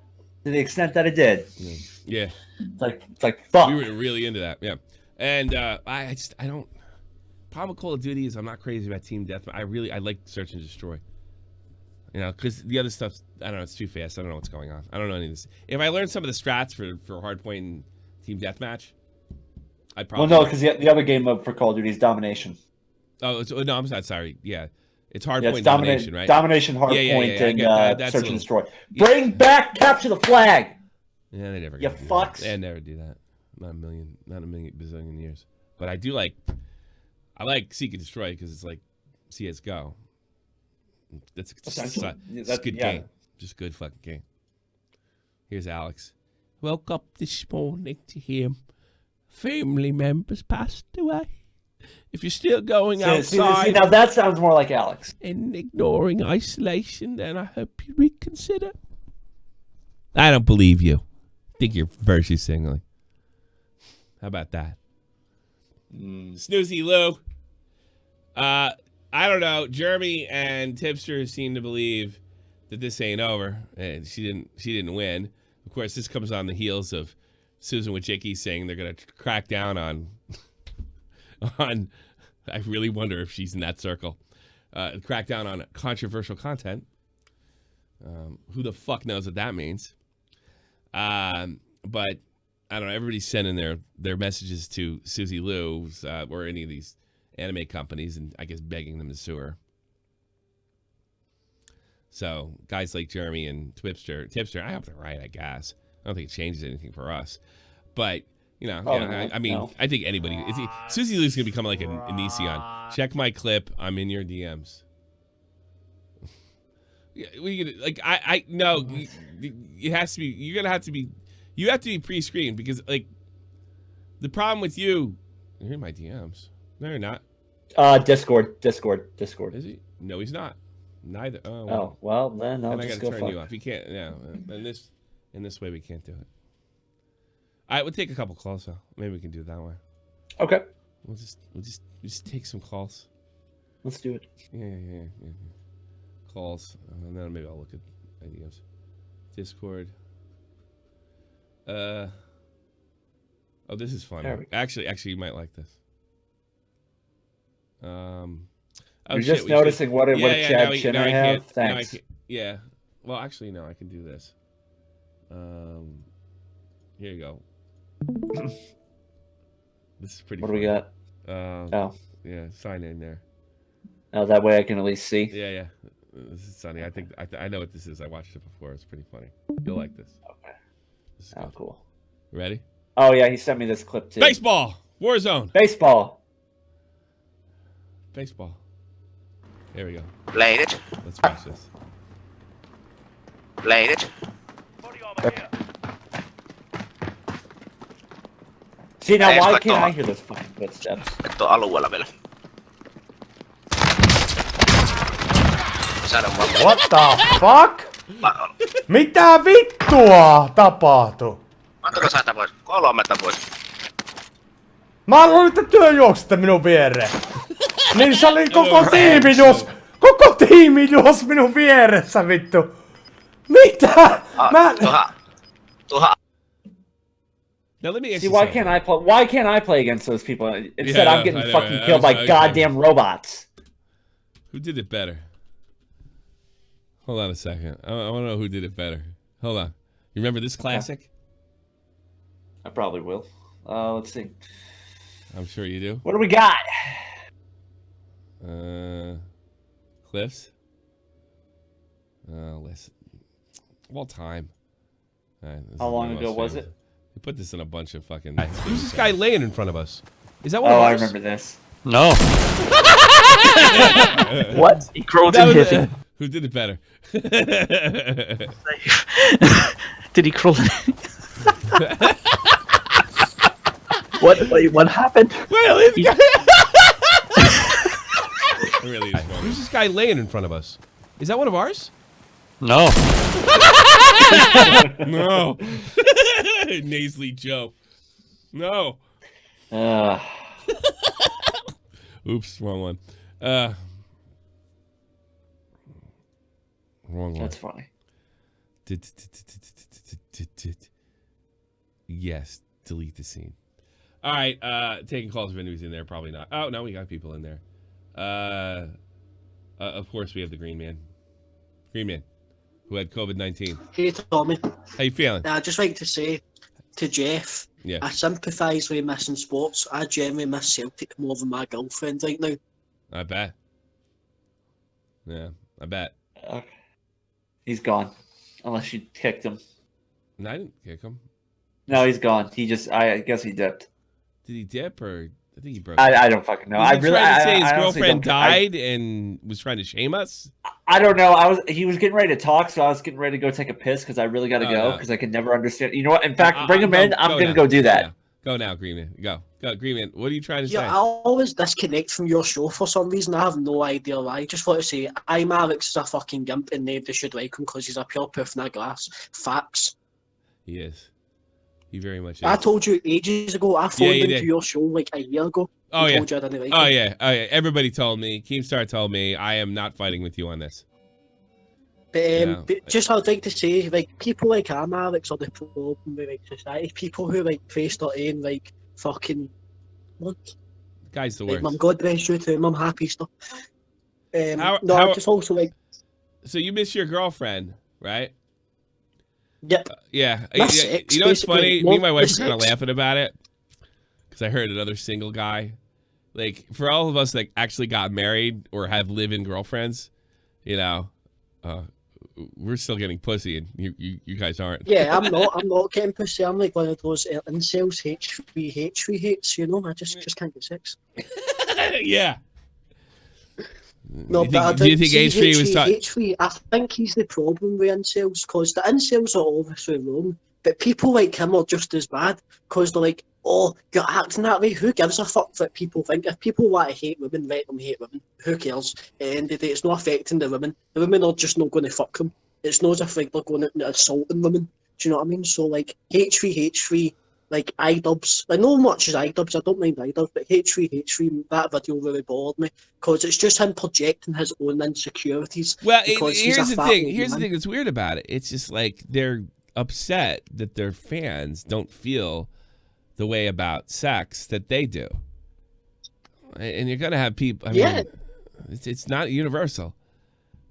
the extent that it did. Yeah. It's like fuck. We were really into that. Yeah. And I don't. Problem with Call of Duty is I'm not crazy about team deathmatch. I like search and destroy. You know, because the other stuff, I don't know, it's too fast. I don't know what's going on. I don't know any of this. If I learned some of the strats for hardpoint and team deathmatch, I'd probably. Well, no, because the other game for Call of Duty is domination. Oh no, I'm not sorry. Yeah, It's hard Yeah, point it's domination, right? Domination, hard Yeah, point, I and get that. That's search a and little- destroy. Bring back capture the flag. Yeah, they never. You gonna do fucks. That. They never do that. Not a million bazillion years. But I like Seek and Destroy because it's like CS:GO. That's Essentially. it's a good game. Just a good fucking game. Here's Alex. Woke up this morning to hear family members passed away. If you're still going outside See, now that sounds more like Alex. and ignoring isolation, then I hope you reconsider. I don't believe you. I think you're virtue signaling. How about that? Snoozy Lou. I don't know. Jeremy and Tipster seem to believe that this ain't over, and she didn't win. Of course, this comes on the heels of Susan Wojcicki saying they're gonna crack down on. I really wonder if she's in that circle. Crack down on controversial content. Who the fuck knows what that means? But I don't know. Everybody's sending their messages to Susie Liu or any of these anime companies, and I guess begging them to sue her. So guys like Jeremy and Tipster, I hope they're right. I guess I don't think it changes anything for us, but you know, I mean, no. I think anybody. Susie Liu's gonna become like an Onision. Check my clip. I'm in your DMs. We could, like I no. It has to be. You're gonna have to be. You have to be pre-screened because like the problem with you're in my DMs. No, you're not. Discord. Is he? No, he's not. Neither. Oh well, then I'll just go turn you off. You can't. Yeah. In this way, we can't do it. All right, we'll take a couple calls though. Maybe we can do it that way. Okay. We'll just take some calls. Let's do it. Yeah. Calls, and then maybe I'll look at ideas. Discord. Oh, this is fun. Actually, you might like this. You're just noticing what a Chad Chin I have. Thanks. Yeah. Well, actually, no. I can do this. Here you go. This is pretty. What do we got? Yeah. Sign in there. Oh, that way I can at least see. Yeah. This is funny. I think I know what this is. I watched it before. It's pretty funny. You'll like this. Okay. This is cool. Ready? Oh yeah, he sent me this clip too. Baseball. Warzone. Baseball. Here we go. Played it. Let's watch this. Played it. See now, why can't I hear those fucking footsteps? Et oo alueella vielä. What the fuck? Mitä vittua tapahtui? Montako sä tapois? 3 tapois. Mä aloin, että työ juoksitte minun viereen. Niin se oli koko tiimi juos minun vieressä vittu. Mitä? Now let me ask See, you why something. can't I play against those people? Instead, I'm getting fucking killed by goddamn robots. Who did it better? Hold on a second. I want to know who did it better. Hold on. You remember this classic? I probably will. Let's see. I'm sure you do. What do we got? Cliffs. Listen. All time. How long ago was it? We put this in a bunch of fucking. Who's this guy laying in front of us? Is that one of ours? ours? I remember this. No. What? He crawled in here. Who did it better? Did he crawl in? What happened? Well, really is wrong. Who's this guy laying in front of us? Is that one of ours? No. No. Nasally Joe. No. Oops, wrong one. Wrong one. That's funny. Yes, delete the scene. All right, taking calls if anybody's in there. Probably not. Oh, no, we got people in there. Of course, we have the Green Man. Green Man, who had COVID-19. Hey, Tommy. How you feeling? I'd just like to say to Jeff, yeah. I sympathise with missing sports. I genuinely miss Celtic more than my girlfriend right now. I bet. Yeah, I bet. He's gone, unless you kicked him. No, I didn't kick him. No, he's gone. I guess he dipped. Did he dip or I think he broke? I don't fucking know. Was he I really trying to say his I honestly girlfriend don't- died and was trying to shame us? I don't know. He was getting ready to talk, so I was getting ready to go take a piss because I really got to go no. because I can never understand. You know what? In fact, bring him in. I'm gonna now. go do that. Go now, Greenman. Go, Greenman. What are you trying to Yeah, say? I always disconnect from your show for some reason. I have no idea why. I just want to say, I'm Alex is a fucking gimp and nobody should like him because he's a pure puff in a glass. Facts. He is. He very much is. I told you ages ago. I phoned you into did. your show like a year ago. Oh and yeah. told you I didn't like Oh him. yeah. Oh yeah. Everybody told me. Keemstar told me. I am not fighting with you on this. But just I'd like to say, like, people like I'm Alex are the problem with like society. People who like face their aim, like fucking what? Guy's the Like, worst. Mum, God bless you too, Mum. Happy stuff. How- I just also like. So you miss your girlfriend, right? Yep. Yeah. That's Yeah, sex, you know what's basically. funny? Me and my More wife were kind of sex. laughing about it because I heard another single guy. Like, for all of us that actually got married or have live-in girlfriends, you know, we're still getting pussy, and you guys aren't. Yeah, I'm not getting pussy. I'm like one of those incels, HV hates. You know, I just can't get sex. Yeah. No, Do you but I think, do you think see H3 was talking? HV, I think he's the problem with incels, because the incels are obviously wrong, but people like him are just as bad, because they're like, oh, you're acting that way, who gives a fuck what people think? If people want to hate women, let them hate women, who cares? At the end of the day, it's not affecting the women are just not going to fuck them. It's not as if like, they're going out and assaulting women, do you know what I mean? So like, H3, like iDubbbz, I know much as iDubbbz, I don't mind iDubbbz, but H3, that video really bored me, because it's just him projecting his own insecurities. Well, because he's a here's the fat thing. old Here's the man. thing that's weird about it. It's just like they're upset that their fans don't feel the way about sex that they do, and you're gonna have people. I mean, it's not universal.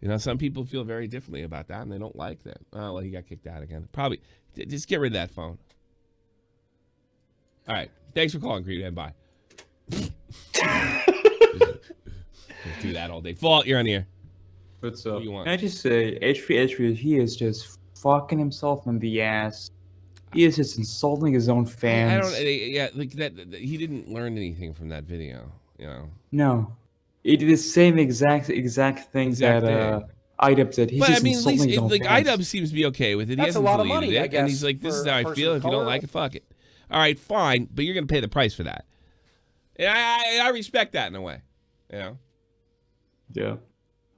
You know, some people feel very differently about that, and they don't like that. Oh, well, he got kicked out again. Probably just get rid of that phone. All right. Thanks for calling, Green Man. Bye. Do that all day. Fault, you're on the air. What's What up? do you want? Can I just say, H3, he is just fucking himself in the ass. He is just insulting his own fans. I don't. Yeah, like that. He didn't learn anything from that video. You know. No. He did the same exact thing that iDubbbz did. He's But just I mean, at insulting least his own like fans. iDubbbz seems to be okay with it. He That's a hasn't lot of deleted money, it, I and guess, he's like, "This for is a how I person feel. of If you don't color." like it, fuck it." All right, fine, but you're gonna pay the price for that. And I respect that in a way. You know. Yeah.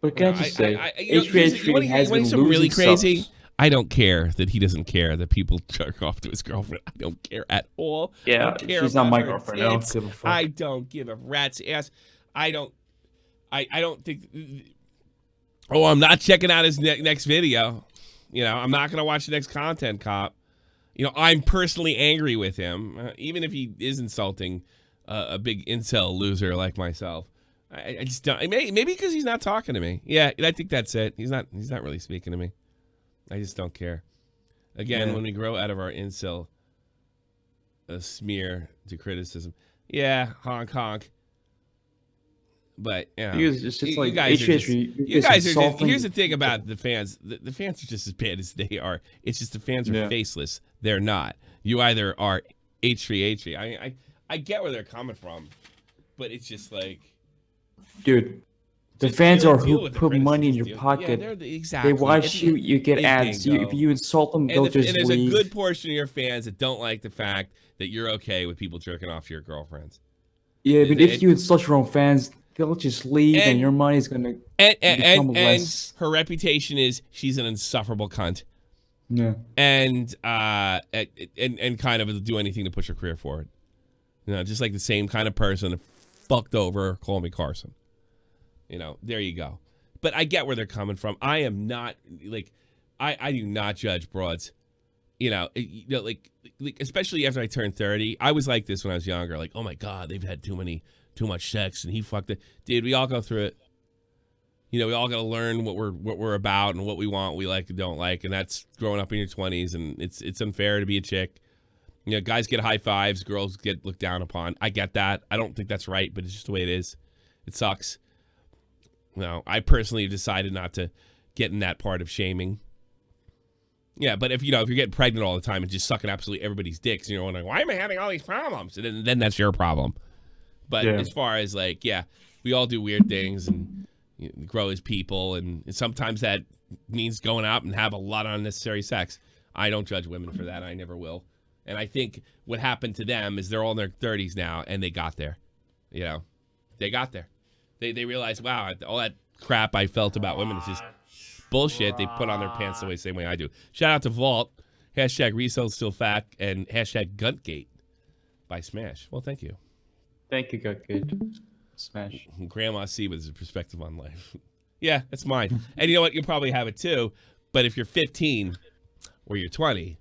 But can I just say, you H3 has been something really losing crazy? subs. I don't care that he doesn't care that people jerk off to his girlfriend. I don't care at all. I Yeah, don't care she's not about my her girlfriend. I don't tits. give a fuck. I don't give a rat's ass. I don't think. Oh, I'm not checking out his next video. You know, I'm not gonna watch the next content cop. You know, I'm personally angry with him, even if he is insulting a big incel loser like myself. I just don't. Maybe because he's not talking to me. Yeah, I think that's it. He's not really speaking to me. I just don't care. Again, when we grow out of our incel smear to criticism, yeah, honk honk. But you know, Because it's just you like guys are just, H3 you is guys are just, insulting here's the thing about the fans. The fans are just as bad as they are. It's just the fans are faceless. They're not. You either are H3. I get where they're coming from, but it's just like, Dude, the Just fans deal are with who the put money in your criticism, pocket. Yeah, exactly. They watch you, you get ads. If you insult them, they'll just and there's leave. a good portion of your fans that don't like the fact that you're okay with people jerking off your girlfriends. Yeah, but if you insult your own fans, they'll just leave, and your money's gonna become And less. her reputation is she's an insufferable cunt. Yeah. And kind of do anything to push her career forward. You know, just like the same kind of person that fucked over Call Me Carson. You know, there you go. But I get where they're coming from. I am not like, I do not judge broads. You know, like especially after I turned 30, I was like this when I was younger. Like, oh my God, they've had too much sex, and he fucked it. Dude, we all go through it. You know, we all got to learn what we're about and what we want, we like and don't like, and that's growing up in your 20s. And it's unfair to be a chick. You know, guys get high fives, girls get looked down upon. I get that. I don't think that's right, but it's just the way it is. It sucks. No, I personally decided not to get in that part of shaming. Yeah, but if you're getting pregnant all the time and just sucking absolutely everybody's dicks, and you're wondering why am I having all these problems, and then that's your problem. But as far as we all do weird things and grow as people, and sometimes that means going out and have a lot of unnecessary sex. I don't judge women for that. I never will. And I think what happened to them is they're all in their 30s now, and they got there. They got there. They realized, wow, all that crap I felt about women is just bullshit. They put on their pants the same way I do. Shout out to Vault. Hashtag resale still fat and hashtag Guntgate by Smash. Well, thank you. Thank you, Guntgate. Smash. Grandma C with his perspective on life. Yeah, that's mine. And you know what? You'll probably have it too. But if you're 15 or you're 20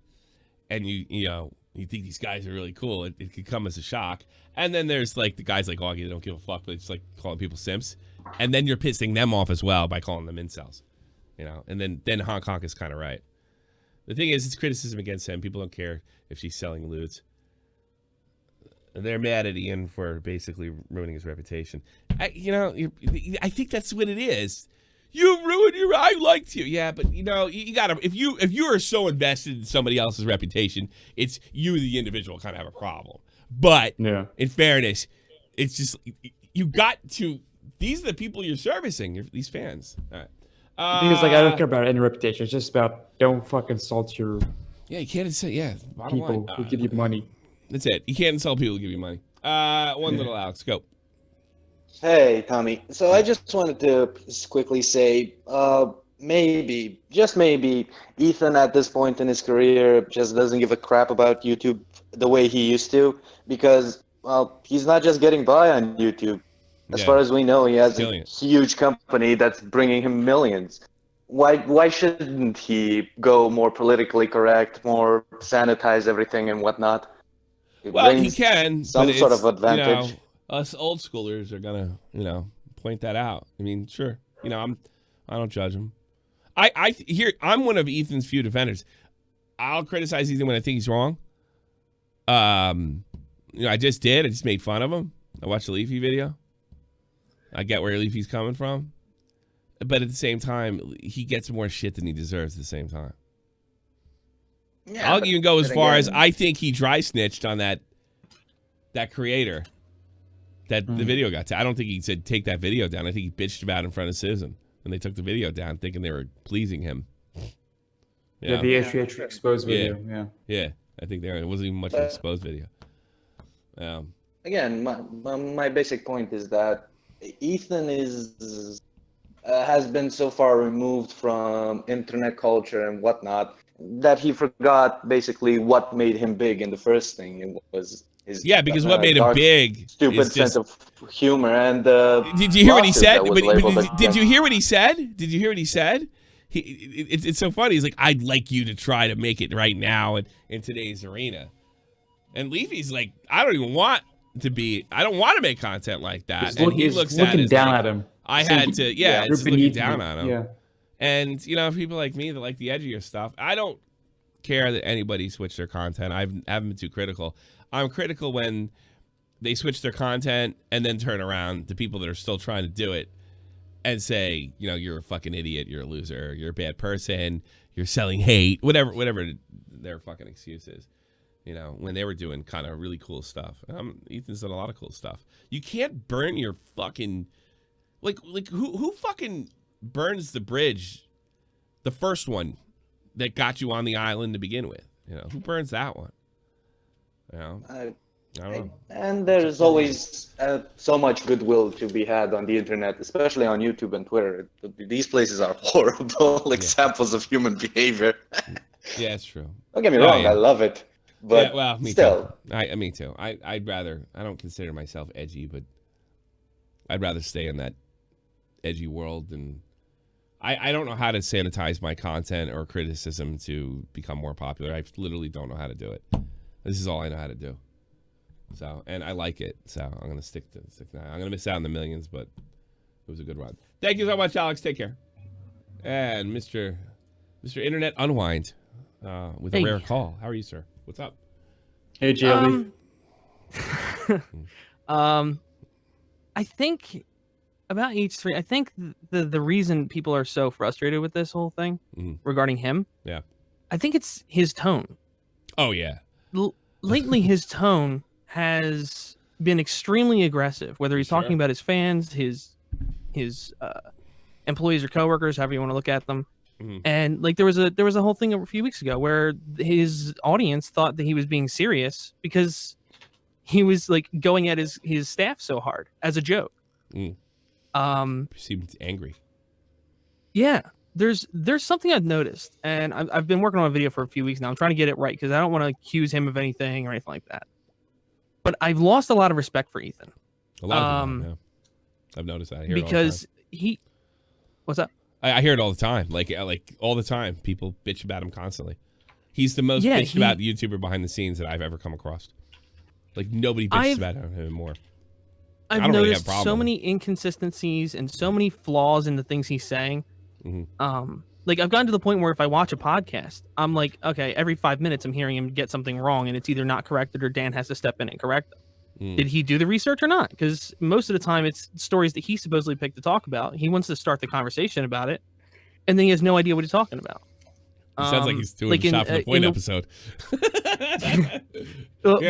and you think these guys are really cool, it could come as a shock. And then there's the guys like Augie that don't give a fuck, but it's calling people simps. And then you're pissing them off as well by calling them incels. And then Hong Kong is kind of right. The thing is, it's criticism against him. People don't care if she's selling lewds. They're mad at Ian for basically ruining his reputation. I think that's what it is. You ruined I liked you. Yeah, but you gotta if you are so invested in somebody else's reputation, it's you the individual kind of have a problem. But in fairness, it's just you got to. These are the people you're servicing. These fans. All right. Because I don't care about any reputation. It's just about don't fucking insult your you can't say people who give you money. That's it. You can't insult people who give you money. One little Alex, go. Hey, Tommy. So I just wanted to quickly say, maybe, just maybe, Ethan at this point in his career just doesn't give a crap about YouTube the way he used to, because, well, he's not just getting by on YouTube. As far as we know, he has a huge company that's bringing him millions. Why shouldn't he go more politically correct, more sanitize everything and whatnot? Well, he can. Some sort of advantage. Us old schoolers are gonna, point that out. I mean, sure. I don't judge him. I'm one of Ethan's few defenders. I'll criticize Ethan when I think he's wrong. I just did. I just made fun of him. I watched the Leafy video. I get where Leafy's coming from, but at the same time, he gets more shit than he deserves. At the same time. Yeah, I'll even go as far as I think he dry snitched on that creator that the video got to. I don't think he said take that video down. I think he bitched about it in front of Susan, and they took the video down thinking they were pleasing him. The HH exposed video. Yeah. I think it wasn't even much of an exposed video. Again, my basic point is that Ethan has been so far removed from internet culture and whatnot that he forgot basically what made him big in the first thing. It was his because what made him big, stupid sense of humor. And did you hear what he said? Did you hear what he said? Did you hear what he said? It's so funny. He's like, I'd like you to try to make it right now in today's arena. And Leafy's like, I don't want to make content like that. And he looks looking down at him. I had to, it's looking down on him. Yeah. And, people like me that like the edgier stuff, I don't care that anybody switch their content. I haven't been too critical. I'm critical when they switch their content and then turn around to people that are still trying to do it and say, you're a fucking idiot, you're a loser, you're a bad person, you're selling hate, whatever their fucking excuse is. When they were doing kind of really cool stuff. Ethan's done a lot of cool stuff. You can't burn your fucking like who fucking burns the bridge, the first one that got you on the island to begin with? Who burns that one? I don't know. And there's always so much goodwill to be had on the internet, especially on YouTube and Twitter. These places are horrible examples of human behavior. Yeah, it's true. Don't get me wrong, I love it. But me still. Too. Me too. I'd rather, I don't consider myself edgy, but I'd rather stay in that edgy world. And I don't know how to sanitize my content or criticism to become more popular. I literally don't know how to do it. This is all I know how to do. So, and I like it. So I'm going to stick to that. I'm going to miss out on the millions, but it was a good run. Thank you so much, Alex. Take care. And Mr. Internet Unwind with a rare call. How are you, sir? What's up? Hey, Jelly. I think about H3, I think the reason people are so frustrated with this whole thing regarding him, yeah, I think it's his tone. Oh yeah. Lately, his tone has been extremely aggressive. Whether he's talking about his fans, his employees or coworkers, however you want to look at them. And like there was a whole thing a few weeks ago where his audience thought that he was being serious because he was like going at his staff so hard as a joke. He seemed angry. Yeah, there's something I've noticed, and I've been working on a video for a few weeks now. I'm trying to get it right because I don't want to accuse him of anything or anything like that. But I've lost a lot of respect for Ethan. A lot of people, yeah. I've noticed that. I hear because it what's up? I hear it all the time. Like all the time. People bitch about him constantly. He's the most bitched about YouTuber behind the scenes that I've ever come across. Like nobody bitches about him more. I've noticed so many inconsistencies and so many flaws in the things he's saying. Like I've gotten to the point where if I watch a podcast, I'm like, okay, every 5 minutes I'm hearing him get something wrong, and it's either not corrected or Dan has to step in and correct them. Did he do the research or not? Because most of the time it's stories that he supposedly picked to talk about. He wants to start the conversation about it, and then he has no idea what he's talking about. Sounds like he's doing a Shot for the Point episode. But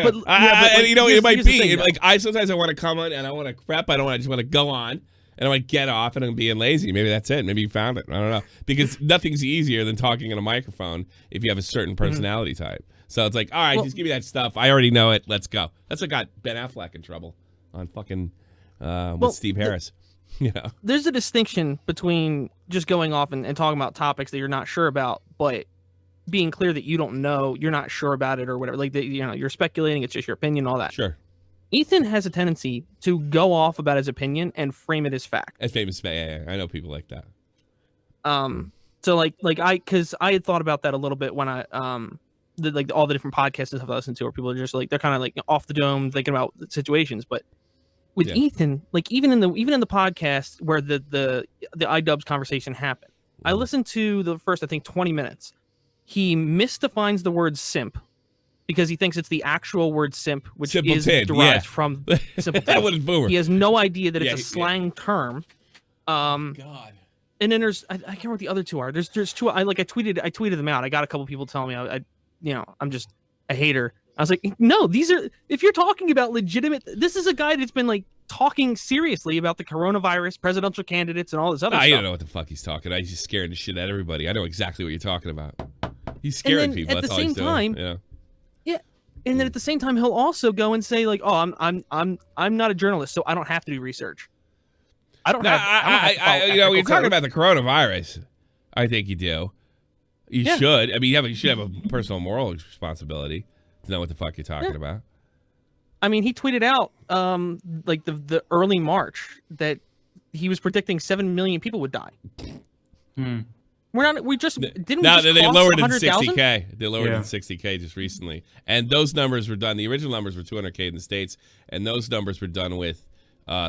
you know, it might be like I sometimes I want to come on and I want to prep. I just want to go on and I might get off and I'm being lazy. Maybe that's it. Maybe you found it. I don't know, because nothing's easier than talking in a microphone if you have a certain personality type. So it's like, all right, just give me that stuff. I already know it. Let's go. That's what got Ben Affleck in trouble on fucking with Steve Harris. You know, there's a distinction between just going off and talking about topics that you're not sure about, but being clear that you don't know, you're not sure about it or whatever. Like, you're speculating. It's just your opinion, all that. Sure. Ethan has a tendency to go off about his opinion and frame it as fact. As famous, yeah, I know people like that. So because I had thought about that a little bit when I all the different podcasts and stuff I listen to, where people are just like they're kind of like off the dome thinking about situations. But with Ethan, like even in the podcast where the iDubbbz conversation happened, I listened to the first, I think, 20 minutes. He misdefines the word simp because he thinks it's the actual word simp, which is derived from simpleton. That was boomer. He has no idea that it's a slang term. God. And then there's I can't remember what the other two are. There's two. I tweeted them out. I got a couple people telling me I'm just a hater. I was like, no, these are, if you're talking about legitimate, this is a guy that's been like talking seriously about the coronavirus, presidential candidates, and all this other stuff. I don't know what the fuck he's talking about. He's just scaring the shit out of everybody. I know exactly what you're talking about. He's scaring people. That's all he's doing. Yeah. And then at the same time, he'll also go and say like, "Oh, I'm not a journalist, so I don't have to do research. I don't have." You're talking about the coronavirus. I think you do. You should. I mean, you should have a personal moral responsibility to know what the fuck you're talking about. I mean, he tweeted out like the early March that he was predicting 7 million people would die. They lowered it to 60K. They lowered it to 60K just recently. And those numbers were done, the original numbers were 200K in the States, and those numbers were done with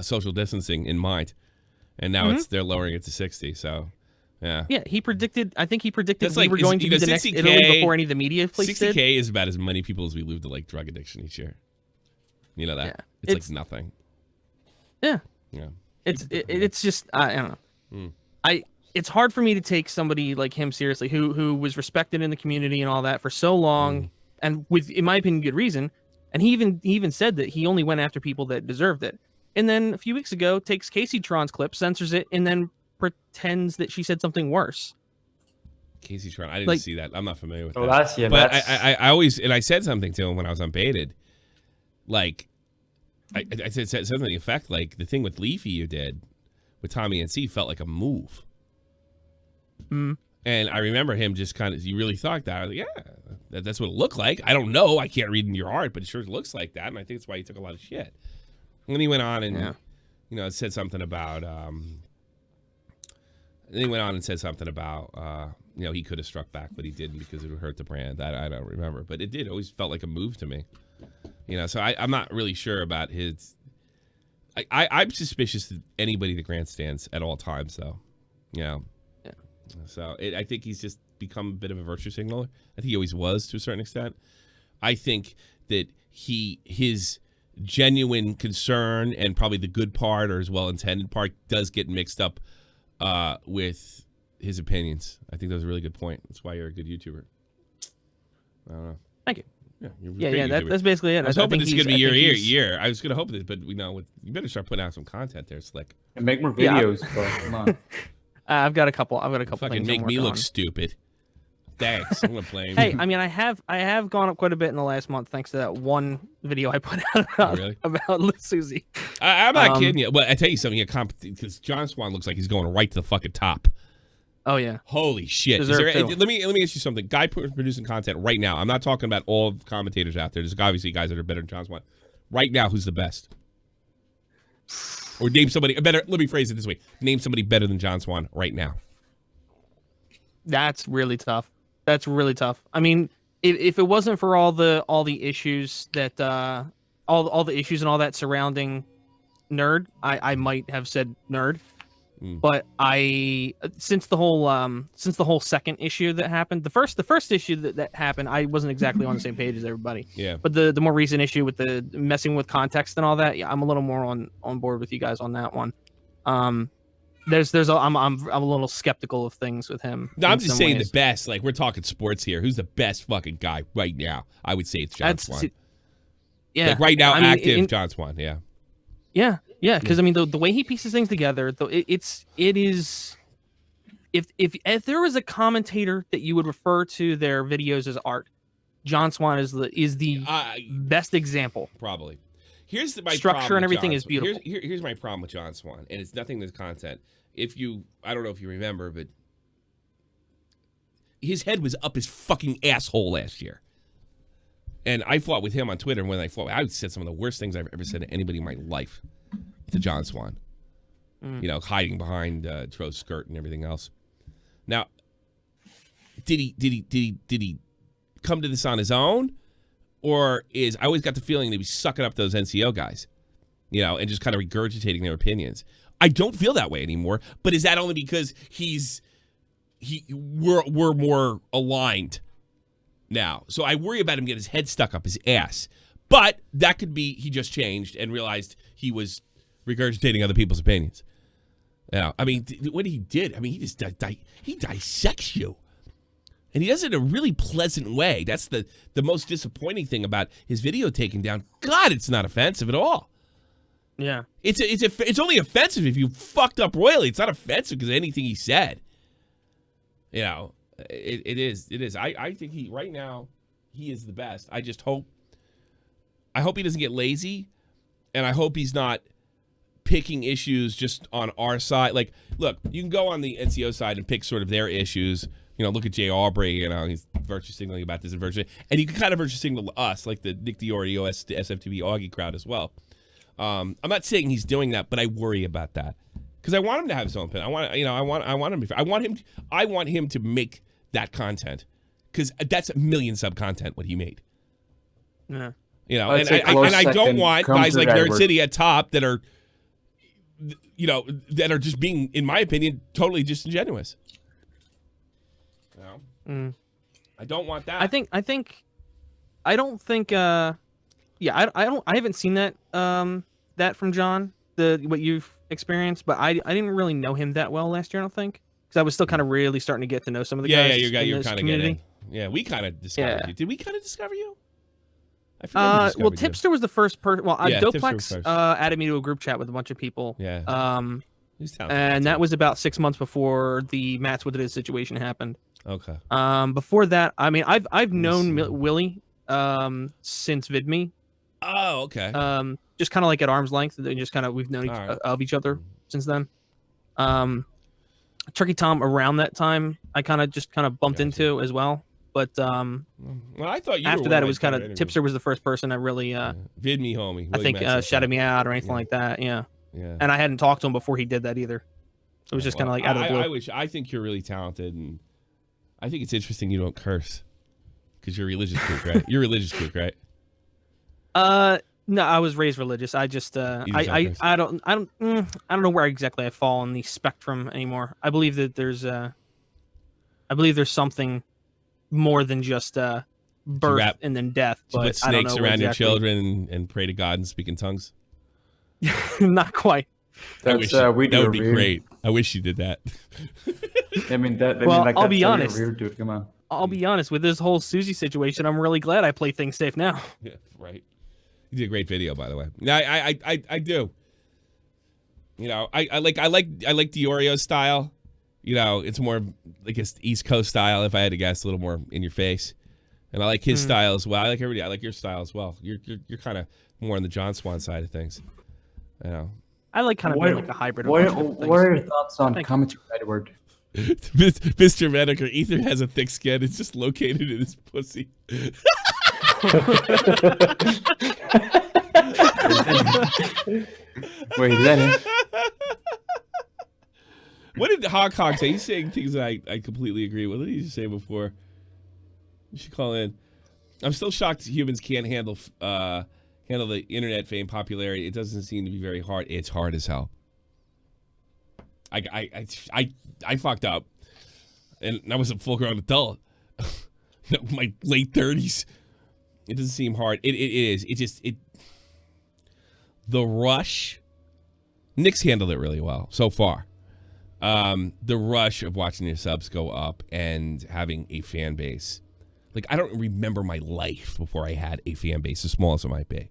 social distancing in mind. And now they're lowering it to 60, so yeah. Yeah, I think he predicted we were going to be the next Italy before any of the media places 60K did. is about as many people as we lose to like drug addiction each year. You know that? Yeah. It's like nothing. Yeah. Yeah. It's just I don't know. It's hard for me to take somebody like him seriously who was respected in the community and all that for so long and with, in my opinion, good reason. And he even said that he only went after people that deserved it. And then a few weeks ago takes Casey Tron's clip, censors it, and then pretends that she said something worse. Casey Tron, I didn't see that. I'm not familiar with that. But I always, and I said something to him when I was unbaited. Like, I said something to the effect, like, the thing with Leafy you did with Tommy and C felt like a move. And I remember him just kind of, you really thought that. I was like, yeah, that's what it looked like. I don't know. I can't read in your heart, but it sure looks like that. And I think that's why he took a lot of shit. And then he went on and, said something about, he could have struck back, but he didn't because it would hurt the brand. I don't remember, but it did always felt like a move to me. So I'm not really sure about his. I'm suspicious of anybody that grandstands at all times, though. Yeah. So I think he's just become a bit of a virtue signaler. I think he always was to a certain extent. I think that his genuine concern and probably the good part or his well-intended part does get mixed up with his opinions. I think that was a really good point. That's why you're a good YouTuber. I don't know. Thank you. Yeah, you're a Yeah, great yeah. YouTuber. That's basically it. I was hoping this is gonna be your he's- year. I was gonna hope this, but you better start putting out some content there, Slick. And make more Yeah. videos, bro. Come on. I've got a couple. I've got a couple. Fucking things make I'm me working look on. stupid. Thanks. I'm gonna blame Hey, you. I mean, I have gone up quite a bit in the last month thanks to that one video I put out about, really? about Susie. I'm not kidding you. Well, I tell you something. Because John Swan looks like he's going right to the fucking top. Oh yeah. Holy shit! Deserved too. Let me ask you something. Guy producing content right now. I'm not talking about all commentators out there. There's obviously guys that are better than John Swan. Right now, who's the best? Or name somebody better. Let me phrase it this way: name somebody better than John Swan right now. That's really tough. That's really tough. I mean, if it wasn't for all the issues that all the issues and all that surrounding Nerd, I might have said Nerd. But since the whole second issue that happened, the first issue that happened, I wasn't exactly on the same page as everybody. Yeah. But the more recent issue with the messing with context and all that, yeah, I'm a little more on board with you guys on that one. I'm a little skeptical of things with him. No, in I'm just some saying ways. the best. Like we're talking sports here. Who's the best fucking guy right now? I would say it's John Swan. Yeah. Like right now, I mean, active John Swan. Yeah. Yeah, yeah, because I mean the way he pieces things together, though it is. If there was a commentator that you would refer to their videos as art, John Swan is the best example. Probably. Here's my structure problem and with everything John is Swan. beautiful. Here's my problem with John Swan, and it's nothing to the content. I don't know if you remember, but his head was up his fucking asshole last year. And I fought with him on Twitter. And when I fought, I said some of the worst things I've ever said to anybody in my life to John Swan. You know, hiding behind Tro's skirt and everything else. Now, did he come to this on his own, or I always got the feeling that he was sucking up those NCO guys, you know, and just kind of regurgitating their opinions. I don't feel that way anymore. But is that only because we're more aligned now? So I worry about him getting his head stuck up his ass. But that could be he just changed and realized he was regurgitating other people's opinions. Yeah, I mean, what he did, I mean, he just he dissects you. And he does it in a really pleasant way. That's the most disappointing thing about his video taken down. God, it's not offensive at all. Yeah. It's only offensive if you fucked up royally. It's not offensive because of anything he said. You know, it is. I think right now, he is the best. I hope he doesn't get lazy, and I hope he's not picking issues just on our side. Like, look, you can go on the NCO side and pick sort of their issues. You know, look at Jay Aubrey, you know, he's virtue signaling about this and you can kind of virtue signal us, like the Nick Diorio, the SFTP Augie crowd as well. I'm not saying he's doing that, but I worry about that because I want him to have his own opinion. I want him to make that content because that's a million sub content what he made. Yeah. You know, That's and a close I don't second. want Come guys to like that Nerd word. City at top that are, you know, that are just being, in my opinion, totally disingenuous. You know? I don't want that. I don't think I haven't seen that that from John, what you've experienced, but I didn't really know him that well last year, I don't think. Because I was still kind of really starting to get to know some of the guys. Yeah, you're in this kind of community. getting. Yeah, we kind of discovered you. Did we kind of discover you? I forget who Well, discovered you. Tipster was the first person. Well, Yeah, Tipster was Doplex first. added me to a group chat with a bunch of people. Yeah. He's talented, And that was about 6 months before the Matt's with it situation happened. Okay. Before that, I mean, I've known Willie since VidMe. Oh, okay. Just kind of like at arm's length. Just kind of we've known of each other since then. Turkey Tom around that time, I kind of bumped into as well. But well, I thought you after were that, one it I was kind of started Tipster was the first person that really VidMe homie. I think shouted me out or anything like that. Yeah. And I hadn't talked to him before he did that either. It was just kind of like out of the blue. I think you're really talented, and I think it's interesting you don't curse because you're a religious kook, right? You're a religious kook, right? No, I was raised religious. I just I don't know where exactly I fall on the spectrum anymore. I believe that there's something more than just birth and then death. To But put I don't snakes know around your exactly. children and pray to God and speak in tongues. Not quite. That's that we do would a be rear- great. I wish you did that. I mean that. Well, like, I'll that's be so honest. Weird, dude. Come on. I'll be honest with this whole Susie situation. I'm really glad I play things safe now. Yeah, right. You did a great video, by the way. I do. You know, I like Diorio's style. You know, it's more, I guess, East Coast style. If I had to guess, a little more in your face. And I like his style as well. I like everybody. I like your style as well. You're kind of more on the John Swan side of things. You know. I like kind of being like a hybrid. Of What both different are your things. thoughts on Thank you. commentary, Edward? Mr. Medicare, Ether has a thick skin. It's just located in his pussy. Wait, is that it? What did Hawk say? He's saying things that I completely agree with. What did he just say before? You should call in. I'm still shocked humans can't handle the internet fame popularity. It doesn't seem to be very hard. It's hard as hell. I fucked up, and I was a full-grown adult. My late 30s. It doesn't seem hard. It is. The rush. Nick's handled it really well so far. The rush of watching your subs go up and having a fan base. Like, I don't remember my life before I had a fan base, as small as it might be.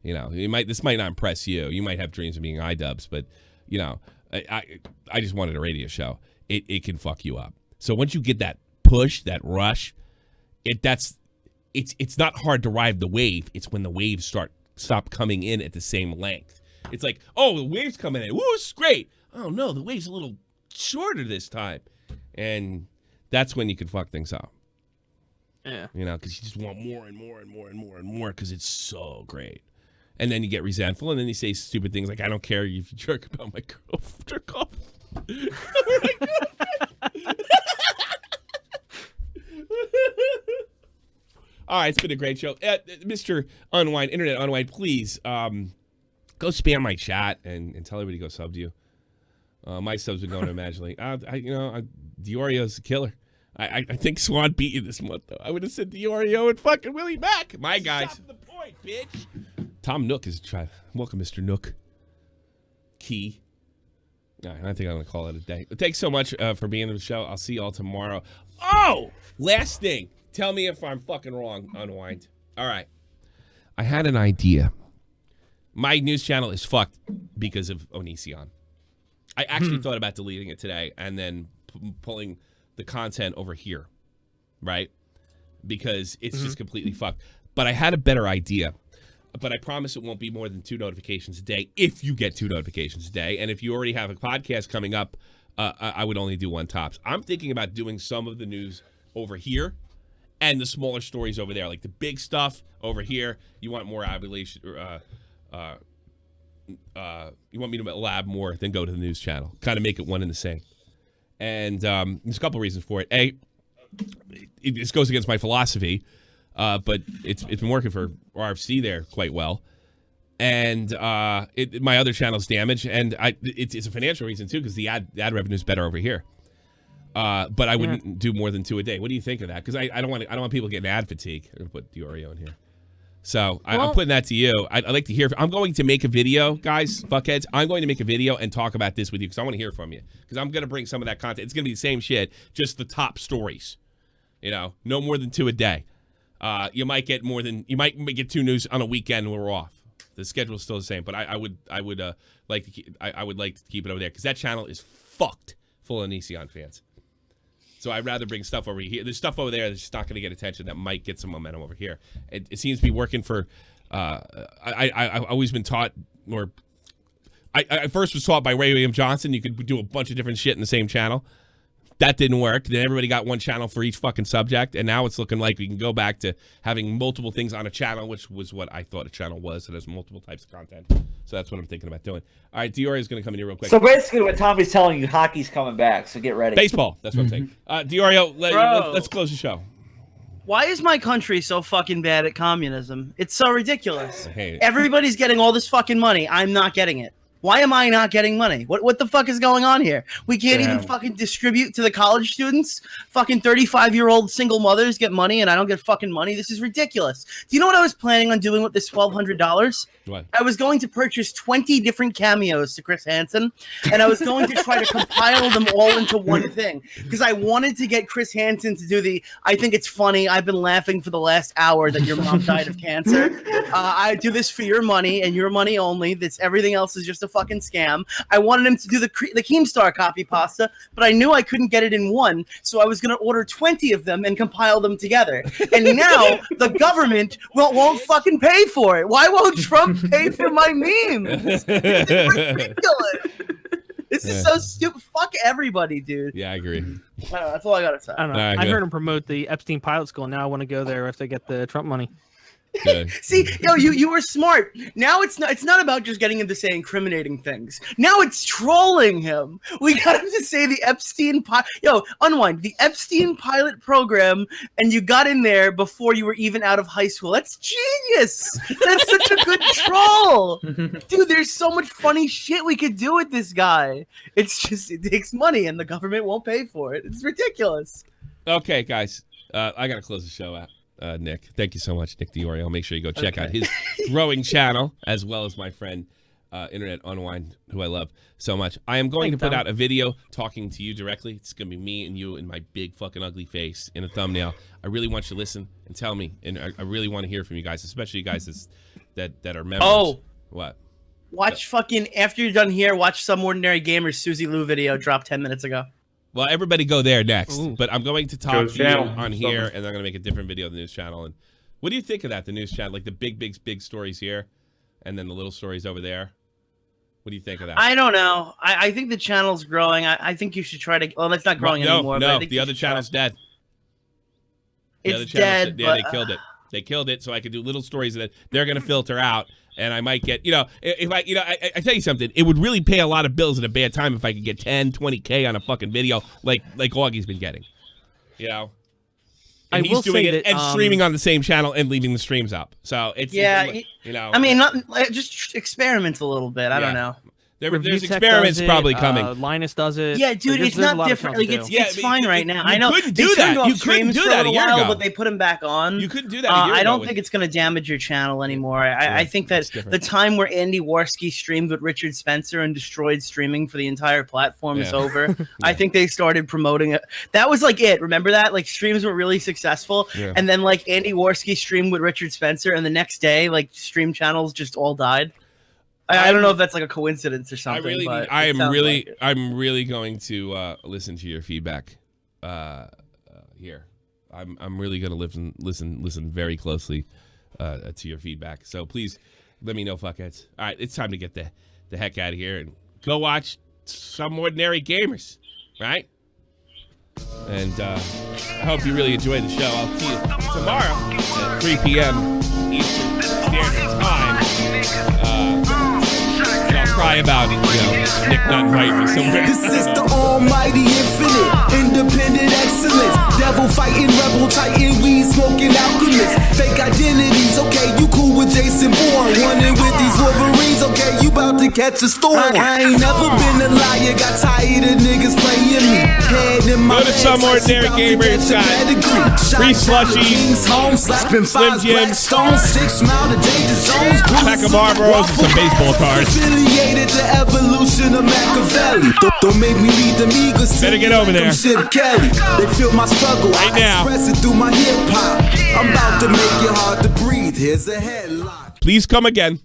You know, this might not impress you. You might have dreams of being iDubbbz, but you know, I just wanted a radio show. It can fuck you up. So once you get that push, that rush, it's not hard to ride the wave. It's when the waves stop coming in at the same length. It's like, oh, the wave's coming in. Woo, it's great. Oh no, the wave's a little shorter this time, and that's when you can fuck things up. Yeah. You know, because you just want more and more and more and more and more because it's so great. And then you get resentful, and then you say stupid things like, I don't care if you jerk about my girl. Jerk off. All right, it's been a great show. Mr. Unwind, Internet Unwind, please go spam my chat and tell everybody to go sub to you. My subs are going to imaginally. Diorio's a killer. I think Swan beat you this month, though. I would have said Diorio and fucking Willie Mack. My guys. Stop the point, bitch. Tom Nook is trying. Welcome, Mr. Nook. Key. All right, I think I'm going to call it a day. But thanks so much for being on the show. I'll see you all tomorrow. Oh, last thing. Tell me if I'm fucking wrong, Unwind. All right. I had an idea. My news channel is fucked because of Onision. I actually thought about deleting it today and then pulling the content over here, right? Because it's just completely fucked. But I had a better idea. But I promise it won't be more than 2 notifications a day if you get 2 notifications a day. And if you already have a podcast coming up, I would only do 1 tops. I'm thinking about doing some of the news over here and the smaller stories over there. Like the big stuff over here, you want more abulation, you want me to lab more, then go to the news channel. Kind of make it one and the same. And there's a couple reasons for it. A, this goes against my philosophy, but it's been working for RFC there quite well. And my other channel's damaged, and it's a financial reason too, because the ad revenue is better over here. But I wouldn't do more than 2 a day. What do you think of that? Because I don't want people getting ad fatigue. I'm gonna put Diorio in here. So I'm putting that to you. I'd like to hear. I'm going to make a video, guys, fuckheads. I'm going to make a video and talk about this with you because I want to hear from you. Because I'm going to bring some of that content. It's going to be the same shit, just the top stories. You know, no more than 2 a day. You might get more than you might get 2 news on a weekend when we're off. The schedule's still the same, but I would like to keep it over there because that channel is fucked full of Onision fans. So I'd rather bring stuff over here. There's stuff over there that's just not going to get attention that might get some momentum over here. It seems to be working for. I've always been taught, or I first was taught by Ray William Johnson. You could do a bunch of different shit in the same channel. That didn't work. Then everybody got 1 channel for each fucking subject, and now it's looking like we can go back to having multiple things on a channel, which was what I thought a channel was. So there's multiple types of content. So that's what I'm thinking about doing. All right, Dior is going to come in here real quick. So basically, what Tommy's telling you, hockey's coming back. So get ready. Baseball. That's what I'm saying. Diorio, let's close the show. Why is my country so fucking bad at communism? It's so ridiculous. Hey. Everybody's getting all this fucking money. I'm not getting it. Why am I not getting money? What the fuck is going on here? We can't even Damn. fucking distribute to the college students. Fucking 35-year-old single mothers get money and I don't get fucking money. This is ridiculous. Do you know what I was planning on doing with this $1,200? What? I was going to purchase 20 different cameos to Chris Hansen, and I was going to try to compile them all into one thing because I wanted to get Chris Hansen to do the I think it's funny, I've been laughing for the last hour that your mom died of cancer. I do this for your money and your money only. This everything else is just a fucking scam. I wanted him to do the Keemstar copy pasta, but I knew I couldn't get it in one, so I was going to order 20 of them and compile them together. And now the government won't fucking pay for it. Why won't Trump pay for my memes? It's ridiculous. This is so stupid. Fuck everybody, dude. Yeah, I agree. I don't know, that's all I gotta say. I don't know. I heard him promote the Epstein pilot school. Now I want to go there if they get the Trump money. See, you were smart. Now it's not about just getting him to say incriminating things. Now it's trolling him. We got him to say the Epstein unwind the Epstein pilot program, and you got in there before you were even out of high school. That's genius. That's such a good troll, dude. There's so much funny shit we could do with this guy. It's just it takes money, and the government won't pay for it. It's ridiculous. Okay, guys, I gotta close the show out. Nick, thank you so much, Nick Diorio. Make sure you go check out his growing channel, as well as my friend Internet Unwind, who I love so much. I am going to put out a video talking to you directly. It's going to be me and you in my big fucking ugly face in a thumbnail. I really want you to listen and tell me, and I really want to hear from you guys, especially you guys that are members. Oh. What? Watch fucking, after you're done here, watch Some Ordinary Gamer's Susie Lou video dropped 10 minutes ago. Well, everybody go there next. Ooh. But I'm going to talk to you on here, and I'm going to make a different video of the news channel. And what do you think of that, the news channel? Like the big stories here, and then the little stories over there? What do you think of that? I don't know. I think the channel's growing. I think you should try to... Well, it's not growing anymore. No, but I think the other channel's dead. It's dead, yeah, but... they killed it. They killed it, so I could do little stories that they're going to filter out. And I might get, if I tell you something, it would really pay a lot of bills at a bad time if I could get 10, 20K on a fucking video like Augie's been getting. And he's doing it and streaming on the same channel and leaving the streams up. So it's, I mean, just experiment a little bit. I don't know. There's experiments probably coming. Linus does it. Yeah, dude, it's not different. Like it's fine right now. I know you couldn't do that. You couldn't do that a year ago, but they put him back on. You couldn't do that a year ago. I don't think it's going to damage your channel anymore. I think that the time where Andy Warski streamed with Richard Spencer and destroyed streaming for the entire platform is over. I think they started promoting it. That was like it. Remember that? Like streams were really successful, and then like Andy Warski streamed with Richard Spencer, and the next day like stream channels just all died. I don't know if that's like a coincidence or something. I'm really going to listen to your feedback here. I'm really going to listen very closely to your feedback. So please let me know, fuckheads. All right, it's time to get the heck out of here and go watch Some Ordinary Gamers, right? And I hope you really enjoyed the show. I'll see you tomorrow at 3 p.m. Eastern Standard Time. I'll cry about Nick not inviting me somewhere. This is the almighty infinite, independent excellence. Devil fighting, rebel titan, weed smoking alchemist. Fake identities, okay, you cool with Jason Bourne. Running with these Wolverines, okay, you about to catch a storm. I ain't never been a liar, got tired of niggas playing me. Head in my Go to Some Ordinary Gamers, guys. Free slushies, Slim Jim, 6 mile to danger zones. pack of Marlboros, and some baseball cards. Affiliated the evolution of Machiavelli. Don't make me lead them eagles. Better get over there. Kelly. They feel my struggle. Right I now. express it through my hip hop. I'm about to make it hard to breathe. Here's a headline. Please come again.